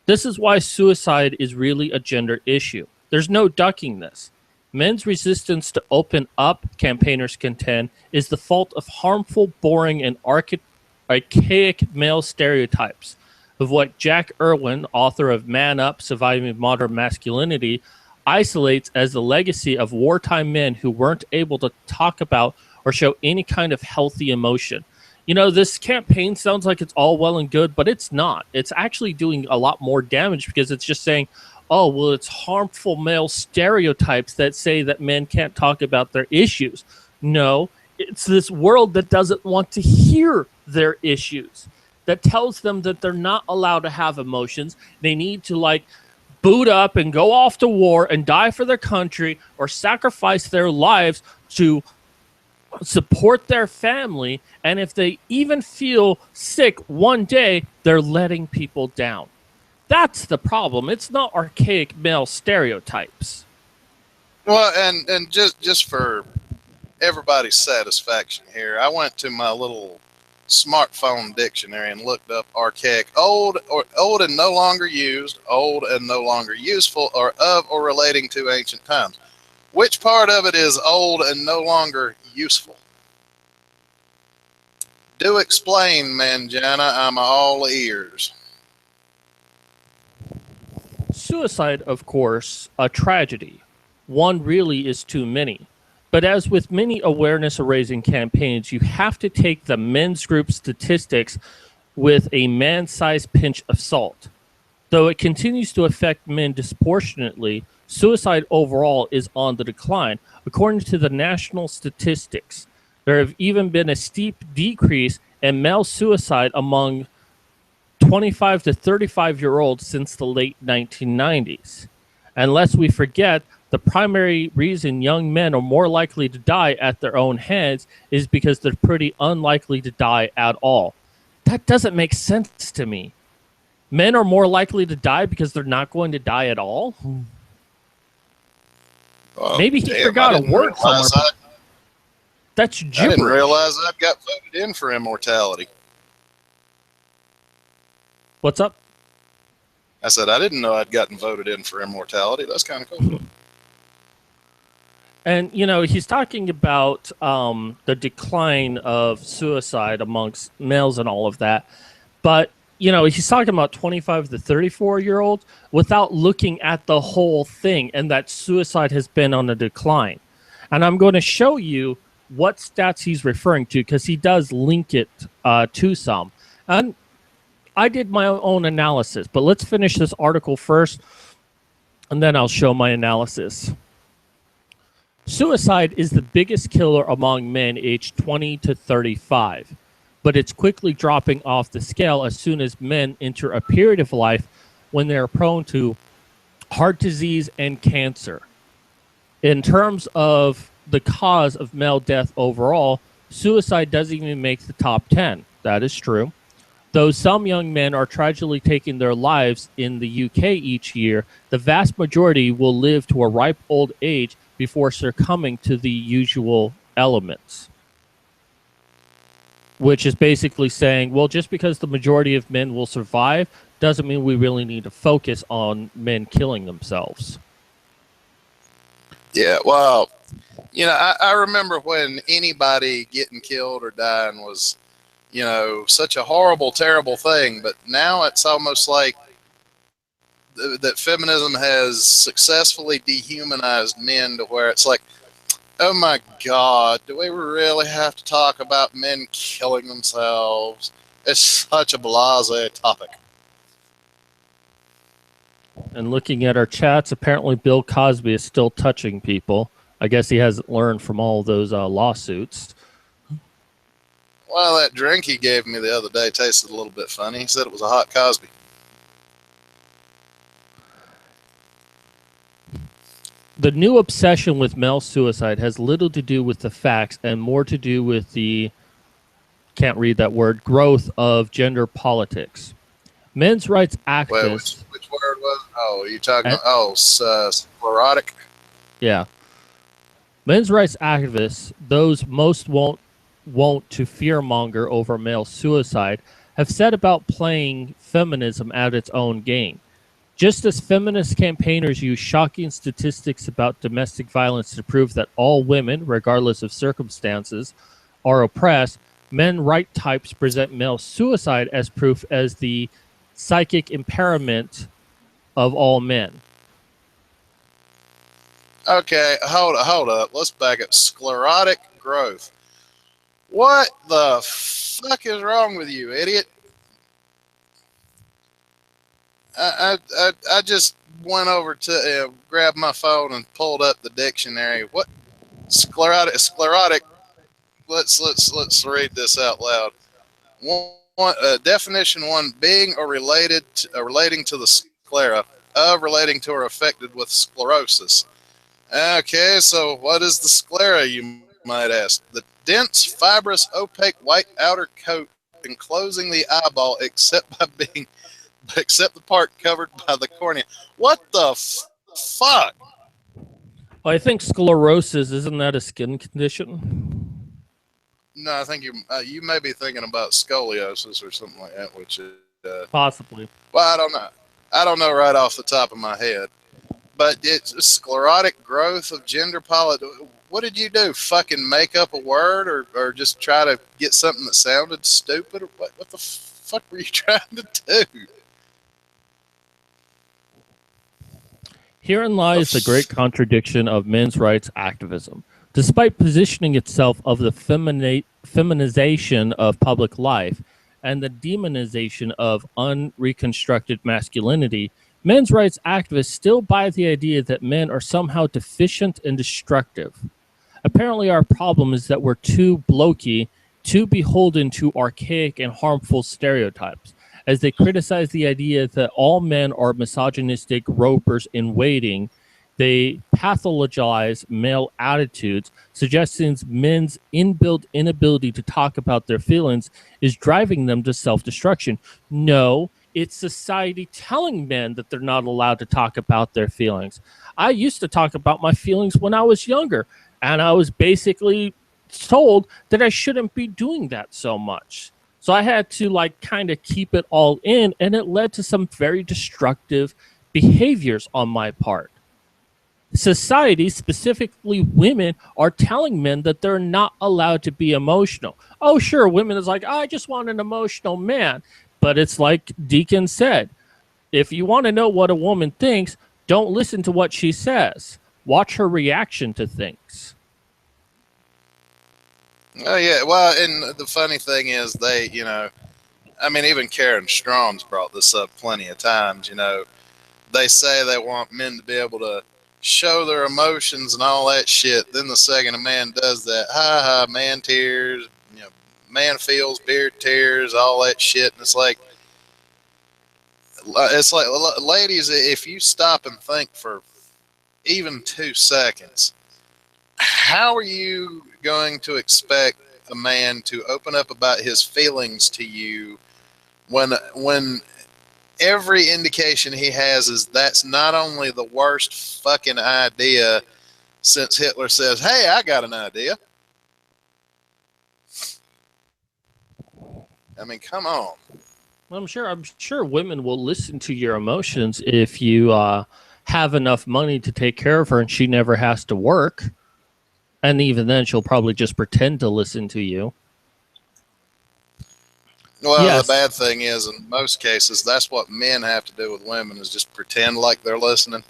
This is why suicide is really a gender issue. There's no ducking this. Men's resistance to open up, campaigners contend, is the fault of harmful, boring, and archaic male stereotypes of what Jack Irwin, author of Man Up, Surviving Modern Masculinity, isolates as the legacy of wartime men who weren't able to talk about or show any kind of healthy emotion. You know, this campaign sounds like it's all well and good, but it's not. It's actually doing a lot more damage because it's just saying, oh, well, it's harmful male stereotypes that say that men can't talk about their issues. No, it's this world that doesn't want to hear their issues, that tells them that they're not allowed to have emotions. They need to, like, boot up and go off to war and die for their country or sacrifice their lives to support their family. And if they even feel sick one day, they're letting people down. That's the problem. It's not archaic male stereotypes. well, and just for everybody's satisfaction here, I went to my little smartphone dictionary and looked up archaic, old, or old and no longer used, old and no longer useful, or of or relating to ancient times. Which part of it is old and no longer useful? Do explain, Mangina. I'm all ears. Suicide, of course, a tragedy. One really is too many. But as with many awareness raising campaigns, you have to take the men's group statistics with a man sized pinch of salt. Though it continues to affect men disproportionately, suicide overall is on the decline. According to the national statistics, there have even been a steep decrease in male suicide among 25 to 35-year-olds since the late 1990s. And lest we forget, the primary reason young men are more likely to die at their own hands is because they're pretty unlikely to die at all. That doesn't make sense to me. Men are more likely to die because they're not going to die at all? Maybe he forgot a word somewhere. That's gibberish. I didn't realize I'd got voted in for immortality. What's up? I said, I didn't know I'd gotten voted in for immortality. That's kind of cool. And, you know, he's talking about the decline of suicide amongst males and all of that. But, you know, he's talking about 25 to 34-year-olds without looking at the whole thing and that suicide has been on a decline. And I'm going to show you what stats he's referring to because he does link it to some. And I did my own analysis, but let's finish this article first, and then I'll show my analysis. Suicide is the biggest killer among men aged 20 to 35, but it's quickly dropping off the scale as soon as men enter a period of life when they're prone to heart disease and cancer. In terms of the cause of male death overall, suicide doesn't even make the top 10. That is true. Though some young men are tragically taking their lives in the UK each year, the vast majority will live to a ripe old age before succumbing to the usual elements. Which is basically saying, well, just because the majority of men will survive doesn't mean we really need to focus on men killing themselves. Yeah, well, you know, I remember when anybody getting killed or dying was, you know, such a horrible, terrible thing. But now it's almost like that feminism has successfully dehumanized men to where it's like, oh my God, do we really have to talk about men killing themselves? It's such a blasé topic. And looking at our chats, apparently Bill Cosby is still touching people. I guess he hasn't learned from all those lawsuits. Well, that drink he gave me the other day tasted a little bit funny. He said it was a hot Cosby. The new obsession with male suicide has little to do with the facts and more to do with the, can't read that word, growth of gender politics. Men's rights activists... Well, which word was it? Oh, you're talking about, sclerotic? Yeah. Men's rights activists, those most won't to fearmonger over male suicide, have set about playing feminism at its own game. Just as feminist campaigners use shocking statistics about domestic violence to prove that all women, regardless of circumstances, are oppressed, men right types present male suicide as proof as the psychic impairment of all men. Okay, hold up. Let's back up. Sclerotic growth. What the fuck is wrong with you, idiot? I just went over to grab my phone and pulled up the dictionary. What sclerotic? Let's read this out loud. Definition 1: being or related to, relating to the sclera, of relating to or affected with sclerosis. Okay, so what is the sclera, you might ask? The dense, fibrous, opaque white outer coat enclosing the eyeball, except the part covered by the cornea. What the fuck? Well, I think sclerosis, isn't that a skin condition? No, I think you may be thinking about scoliosis or something like that, which Possibly. well, I don't know. I don't know right off the top of my head, but it's sclerotic growth of gender What did you do? Fucking make up a word, or just try to get something that sounded stupid? Or what the fuck were you trying to do? Herein lies the great contradiction of men's rights activism. Despite positioning itself of the feminization of public life and the demonization of unreconstructed masculinity, men's rights activists still buy the idea that men are somehow deficient and destructive. Apparently, our problem is that we're too blokey, too beholden to archaic and harmful stereotypes, as they criticize the idea that all men are misogynistic ropers in waiting. They pathologize male attitudes, suggesting men's inbuilt inability to talk about their feelings is driving them to self-destruction. No, it's society telling men that they're not allowed to talk about their feelings. I used to talk about my feelings when I was younger, and I was basically told that I shouldn't be doing that so much. So I had to like kind of keep it all in, and it led to some very destructive behaviors on my part. Society, specifically women, are telling men that they're not allowed to be emotional. Oh, sure, women is like, I just want an emotional man. But it's like Deacon said, if you want to know what a woman thinks, don't listen to what she says. Watch her reaction to things. Oh yeah, well, and the funny thing is I mean, even Karen Strong's brought this up plenty of times. They say they want men to be able to show their emotions and all that shit. Then the second a man does that, ha ha, man tears, man feels, beard tears, all that shit, and it's like, ladies, if you stop and think for even 2 seconds, how are you going to expect a man to open up about his feelings to you when every indication he has is that's not only the worst fucking idea since Hitler says, "Hey, I got an idea." I mean, come on. I'm sure women will listen to your emotions if you have enough money to take care of her and she never has to work. And even then, she'll probably just pretend to listen to you. Well, the Yes. bad thing is, in most cases, that's what men have to do with women is just pretend like they're listening,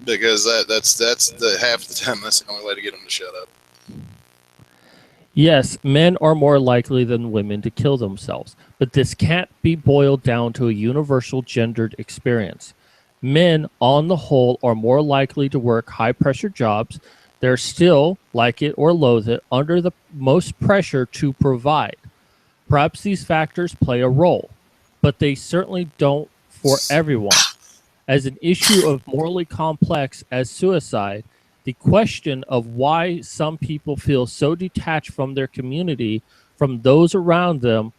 because that's the half the time that's the only way to get them to shut up. Yes, men are more likely than women to kill themselves, but this can't be boiled down to a universal gendered experience. Men, on the whole, are more likely to work high pressure jobs. They're still, like it or loathe it, under the most pressure to provide. Perhaps these factors play a role, but they certainly don't for everyone. As an issue of morally complex as suicide, the question of why some people feel so detached from their community, from those around them,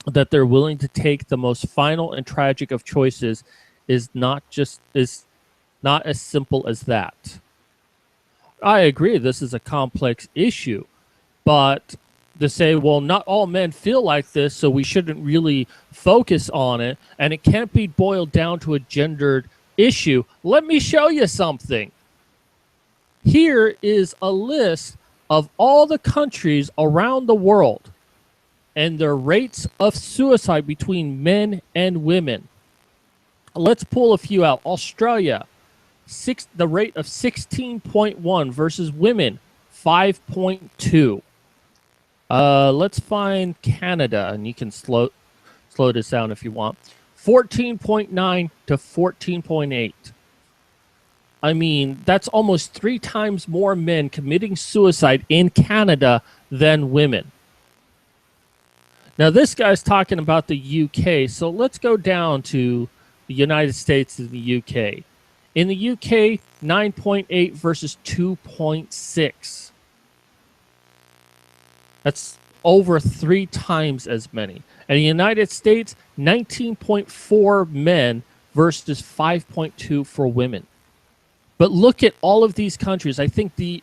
that they're willing to take the most final and tragic of choices is not as simple as that. I agree this is a complex issue, but to say, well, not all men feel like this, so we shouldn't really focus on it, and it can't be boiled down to a gendered issue. Let me show you something. Here is a list of all the countries around the world and their rates of suicide between men and women. Let's pull a few out. Australia, the rate of 16.1 versus women, 5.2. Let's find Canada, and you can slow this down if you want. 14.9 to 14.8. I mean, that's almost 3 times more men committing suicide in Canada than women. Now, this guy's talking about the UK, so let's go down to the United States and the UK. In the UK, 9.8 versus 2.6. That's over 3 times as many. And the United States, 19.4 men versus 5.2 for women. But look at all of these countries. I think the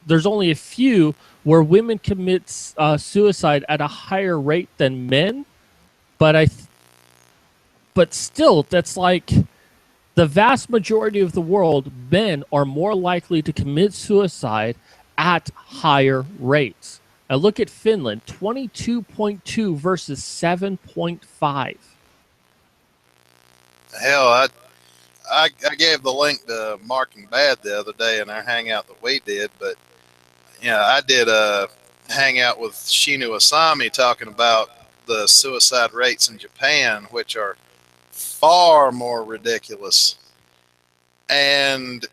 there's only a few where women commit suicide at a higher rate than men, but but still, that's like the vast majority of the world, men are more likely to commit suicide at higher rates. Now look at Finland, 22.2 versus 7.5. Hell, I gave the link to Marking Bad the other day in our hangout that we did, but I did a hangout with Shinu Asami talking about the suicide rates in Japan, which are far more ridiculous. And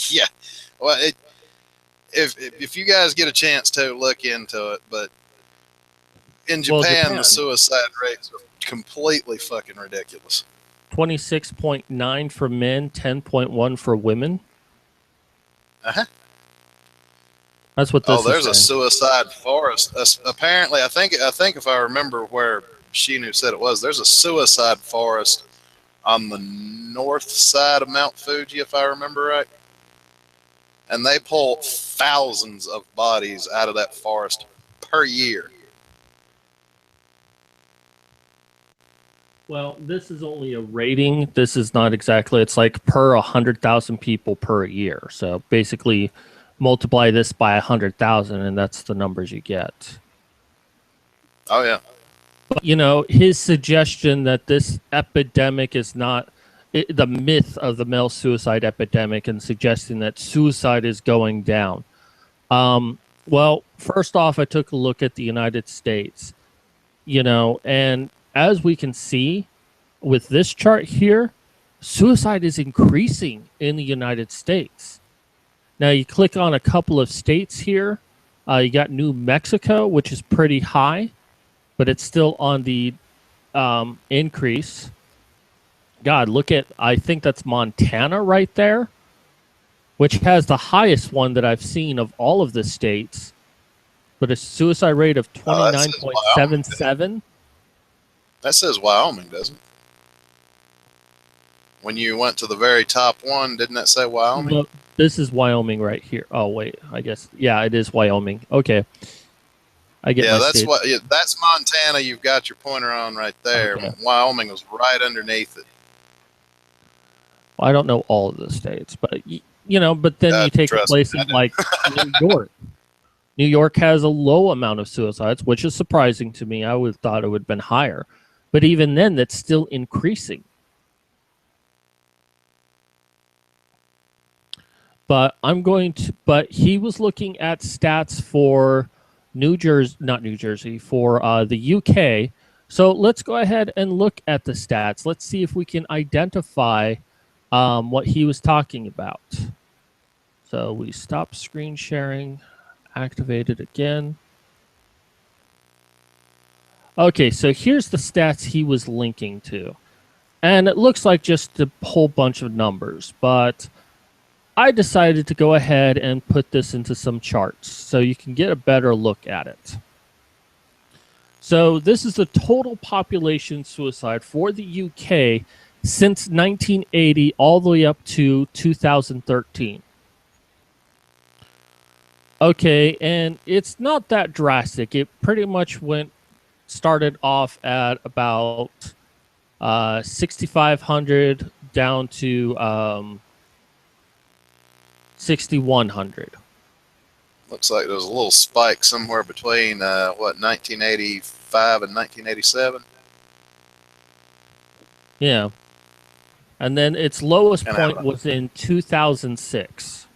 yeah, well, if you guys get a chance to look into it, but in Well, Japan, the Japan, suicide rates are completely fucking ridiculous. 26.9 for men, 10.1 for women. Uh-huh. That's what Oh, this is there's a saying. suicide forest. Apparently, I think if I remember where Shinu said it was, there's a suicide forest on the north side of Mount Fuji, if I remember right. And they pull thousands of bodies out of that forest per year. Well, this is only a rating. This is not exactly, it's like per 100,000 people per year. So basically, multiply this by 100,000, and that's the numbers you get. Oh yeah. But, his suggestion that this epidemic is not the myth of the male suicide epidemic and suggesting that suicide is going down. Well, first off, I took a look at the United States, and as we can see with this chart here, suicide is increasing in the United States. Now, you click on a couple of states here. You got New Mexico, which is pretty high, but it's still on the increase. God, I think that's Montana right there, which has the highest one that I've seen of all of the states, but a suicide rate of Oh, that says Wyoming. 29.77. That says Wyoming, doesn't it? When you went to the very top one, didn't that say Wyoming? Well, this is Wyoming right here. Oh, wait, I guess. Yeah, it is Wyoming. Okay. I get Yeah, my state. that's Montana. You've got your pointer on right there. Okay. Wyoming was right underneath it. Well, I don't know all of the states, but but then you take Trust me, places like New York. New York has a low amount of suicides, which is surprising to me. I would have thought it would have been higher. But even then, that's still increasing. But he was looking at stats for not New Jersey, for the UK. So let's go ahead and look at the stats. Let's see if we can identify what he was talking about. So we stop screen sharing, activate it again. Okay, so here's the stats he was linking to. And it looks like just a whole bunch of numbers, but I decided to go ahead and put this into some charts so you can get a better look at it. So this is the total population suicide for the UK since 1980 all the way up to 2013. Okay, and it's not that drastic. It pretty much started off at about 6,500 down to 6,100. Looks like there was a little spike somewhere between 1985 and 1987. Yeah. And then its lowest point was in 2006.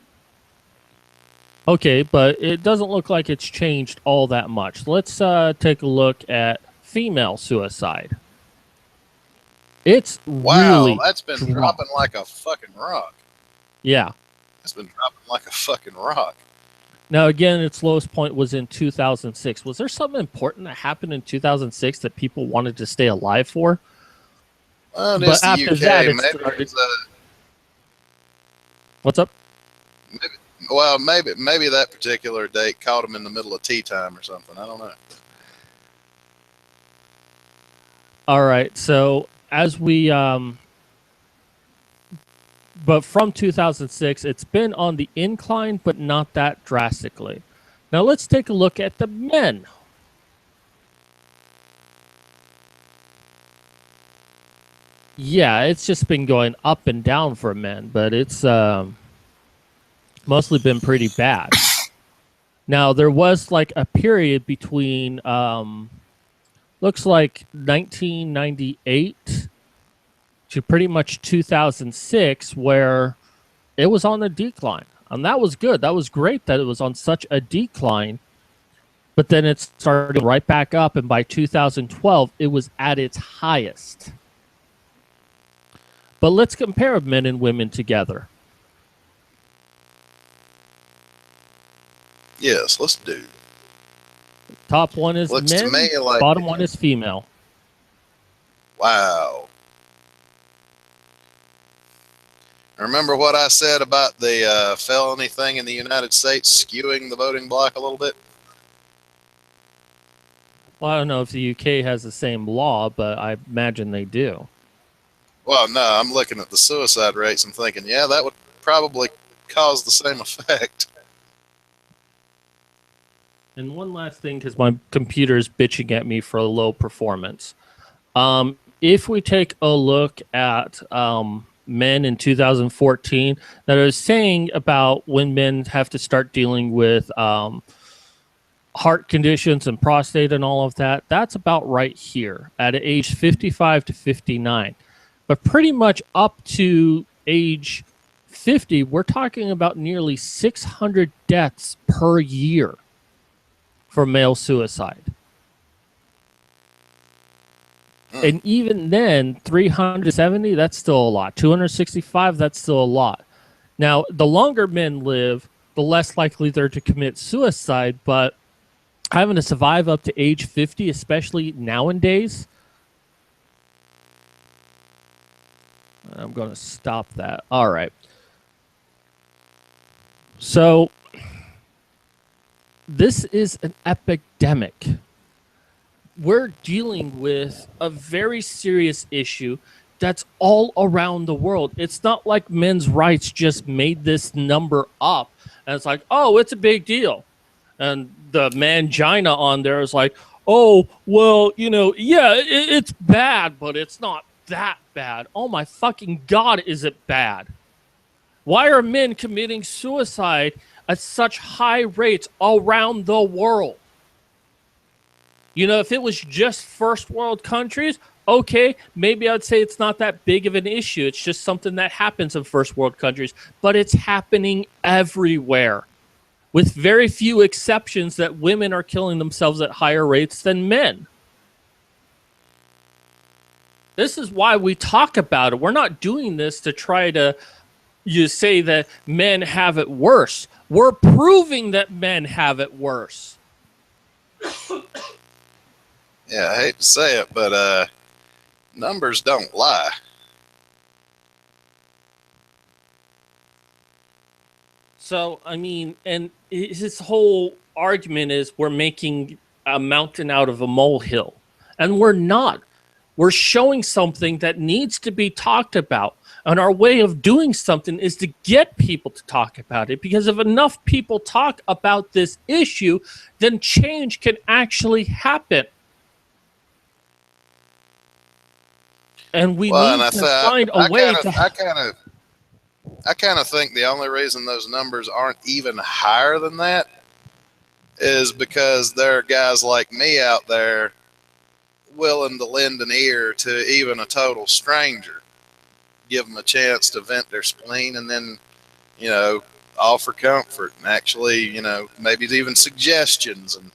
Okay, but it doesn't look like it's changed all that much. Let's take a look at female suicide. It's really that's been dropping like a fucking rock. Yeah. It's been dropping like a fucking rock. Now, again, its lowest point was in 2006. Was there something important that happened in 2006 that people wanted to stay alive for? Well, but after UK. That, it started. What's up? Maybe that particular date caught them in the middle of tea time or something. I don't know. All right. So as we But from 2006, it's been on the incline, but not that drastically. Now let's take a look at the men. Yeah, it's just been going up and down for men, but it's mostly been pretty bad. Now there was like a period between looks like 1998 to pretty much 2006 where it was on a decline. And that was good. That was great that it was on such a decline. But then it started right back up, and by 2012 it was at its highest. But let's compare men and women together. Yes, let's do. Top one is Looks men, to me like, bottom one is female. wow. Remember what I said about the felony thing in the United States skewing the voting block a little bit? Well, I don't know if the UK has the same law, but I imagine they do. Well, no, I'm looking at the suicide rates and thinking, yeah, that would probably cause the same effect. And one last thing, because my computer's bitching at me for a low performance. If we take a look at men in 2014, that I was saying about when men have to start dealing with heart conditions and prostate and all of that, that's about right here at age 55 to 59. But pretty much up to age 50, we're talking about nearly 600 deaths per year for male suicide. And even then, 370, that's still a lot. 265, that's still a lot. Now, the longer men live, the less likely they're to commit suicide, but having to survive up to age 50, especially nowadays, I'm going to stop that. All right. So, this is an epidemic. We're dealing with a very serious issue that's all around the world. It's not like men's rights just made this number up and it's like, oh, it's a big deal. And the mangina on there is like, oh, well, you know, yeah, it's bad, but it's not that bad. Oh my fucking God, is it bad? Why are men committing suicide at such high rates around the world? You know, if it was just first world countries, okay, maybe I'd say it's not that big of an issue. It's just something that happens in first world countries. But it's happening everywhere, with very few exceptions that women are killing themselves at higher rates than men. This is why we talk about it. We're not doing this to try to say that men have it worse. We're proving that men have it worse. Yeah, I hate to say it, but numbers don't lie. So, I mean, and his whole argument is we're making a mountain out of a molehill. And we're not. We're showing something that needs to be talked about. And our way of doing something is to get people to talk about it. Because if enough people talk about this issue, then change can actually happen. And we need to find a way to... I kind of think the only reason those numbers aren't even higher than that is because there are guys like me out there willing to lend an ear to even a total stranger, give them a chance to vent their spleen, and then, you know, offer comfort and actually, you know, maybe even suggestions, and,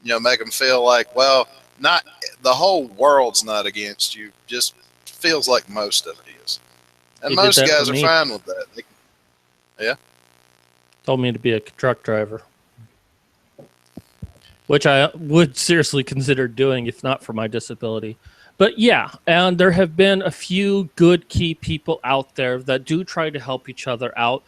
you know, make them feel like, well, not the whole world's not against you, just feels like most of it is. And most guys are fine with that. Yeah. Told me to be a truck driver, which I would seriously consider doing if not for my disability. But yeah, and there have been a few good key people out there that do try to help each other out.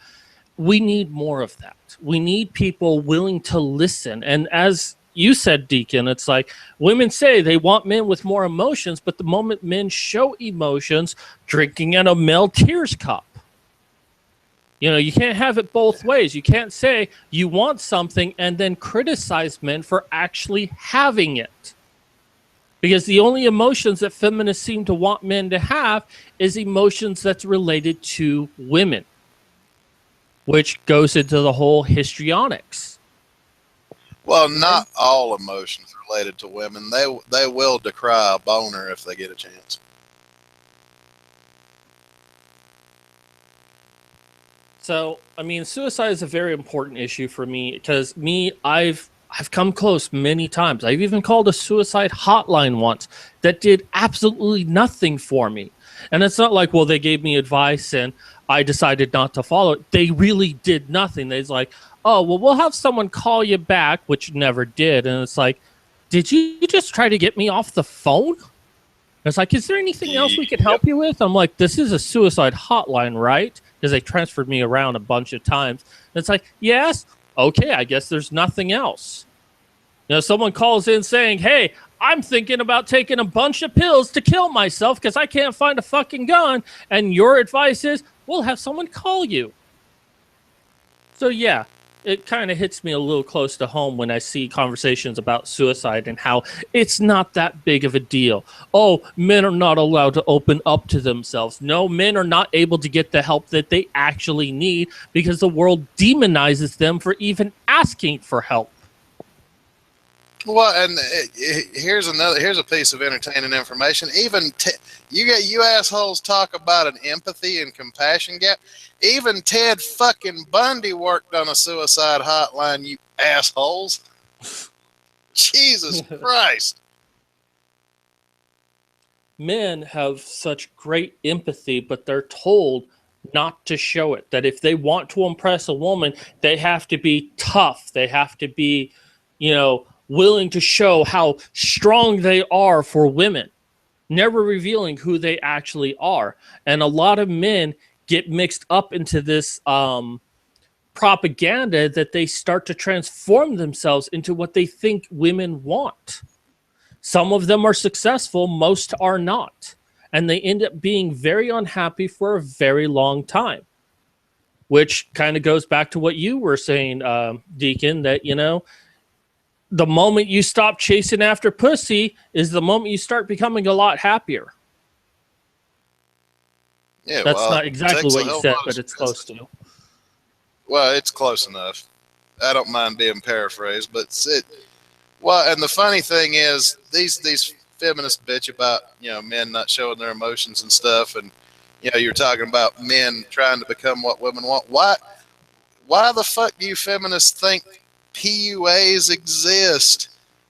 We need more of that. We need people willing to listen. And as you said, Deacon, it's like women say they want men with more emotions, but the moment men show emotions, drinking in a male tears cup. You know, you can't have it both ways. You can't say you want something and then criticize men for actually having it. Because the only emotions that feminists seem to want men to have is emotions that's related to women, which goes into the whole histrionics. Well, not all emotions related to women. They will decry a boner if they get a chance. So, I mean, suicide is a very important issue for me because I've come close many times. I've even called a suicide hotline once that did absolutely nothing for me. And it's not like, well, they gave me advice and I decided not to follow it. They really did nothing. They're like, oh, well, we'll have someone call you back, which never did. And it's like, did you just try to get me off the phone? It's like, is there anything else we could help Yep. you with? I'm like, this is a suicide hotline, right? Because they transferred me around a bunch of times. And it's like, yes, okay, I guess there's nothing else. You know, someone calls in saying, hey, I'm thinking about taking a bunch of pills to kill myself because I can't find a fucking gun. And your advice is, we'll have someone call you. So, yeah, it kind of hits me a little close to home when I see conversations about suicide and how it's not that big of a deal. Oh, men are not allowed to open up to themselves. No, men are not able to get the help that they actually need because the world demonizes them for even asking for help. Well, and here's a piece of entertaining information. Even you assholes talk about an empathy and compassion gap. Even Ted fucking Bundy worked on a suicide hotline. You assholes! Jesus Christ! Men have such great empathy, but they're told not to show it. That if they want to impress a woman, they have to be tough. They have to be, you know, willing to show how strong they are for women, never revealing who they actually are. And a lot of men get mixed up into this propaganda that they start to transform themselves into what they think women want. Some of them are successful, most are not. And they end up being very unhappy for a very long time, which kind of goes back to what you were saying, Deacon, that, you know, the moment you stop chasing after pussy is the moment you start becoming a lot happier. Yeah, That's well, not it exactly takes a what you whole said, lot of but it's close to. Well, it's close enough. I don't mind being paraphrased, but it. Well, and the funny thing is, these feminists bitch about men not showing their emotions and stuff, and you're talking about men trying to become what women want. Why the fuck do you feminists think PUAs exist?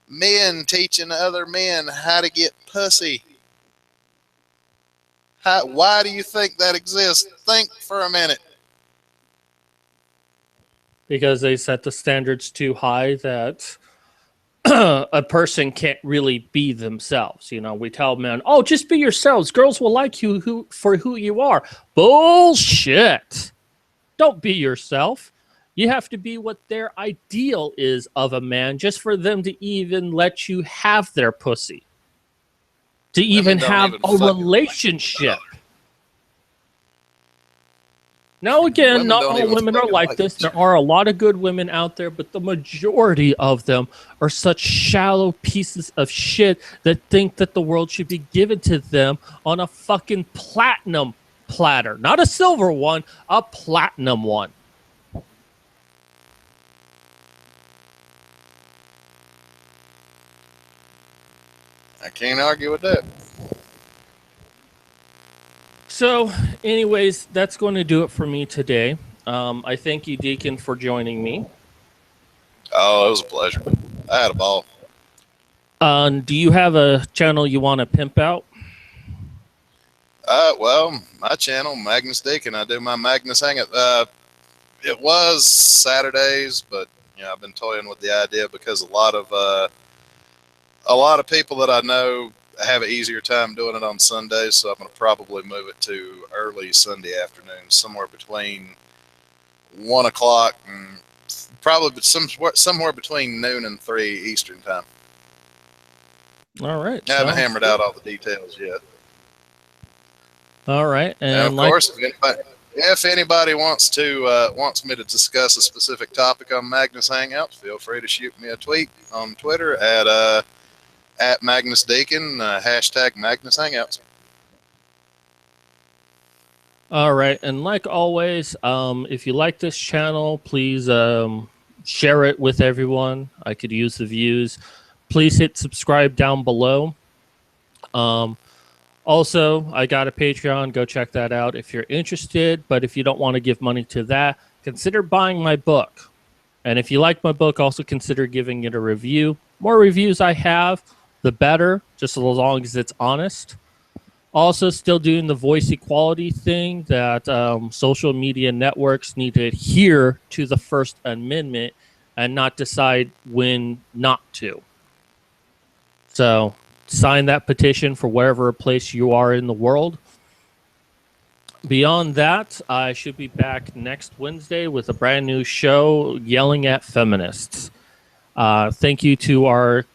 Men teaching other men how to get pussy. Why do you think that exists? Think for a minute. Because they set the standards too high that a person can't really be themselves. You know, we tell men, "Oh, just be yourselves. Girls will like you for who you are." Bullshit. Don't be yourself. You have to be what their ideal is of a man just for them to even let you have their pussy. To even Women don't have even a fucking relationship. Now, again, women not don't all even women are fucking like like this. each There other. are a lot of good women out there, but the majority of them are such shallow pieces of shit that think that the world should be given to them on a fucking platinum platter. Not a silver one, a platinum one. I can't argue with that. So, anyways, that's going to do it for me today. I thank you, Deacon, for joining me. Oh, it was a pleasure. I had a ball. Do you have a channel you want to pimp out? Well, my channel, Magnus Deacon, I do my Magnus Hangout. It was Saturdays, but I've been toying with the idea because a lot of people that I know have an easier time doing it on Sundays, so I'm going to probably move it to early Sunday afternoon, somewhere between 1 o'clock and probably somewhere between noon and 3 Eastern time. All right. I haven't hammered out all the details yet. All right. And And of like course, if anybody wants me to discuss a specific topic on Magnus Hangouts, feel free to shoot me a tweet on Twitter at Magnus Deacon, hashtag Magnus Hangouts. All right, and like always, if you like this channel, please share it with everyone. I could use the views. Please hit subscribe down below. Also, I got a Patreon. Go check that out if you're interested. But if you don't want to give money to that, consider buying my book. And if you like my book, also consider giving it a review. More reviews I have, the better, just as long as it's honest. Also, still doing the voice equality thing that social media networks need to adhere to the First Amendment and not decide when not to. So sign that petition for wherever place you are in the world. Beyond that, I should be back next Wednesday with a brand new show, Yelling at Feminists. Thank you to our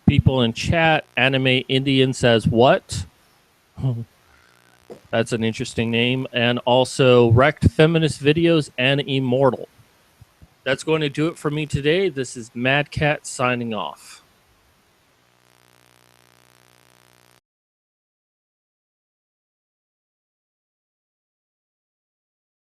people in chat. Anime Indian says what? That's an interesting name. And also Wrecked Feminist Videos and Immortal. That's going to do it for me today. This is Mad Cat signing off.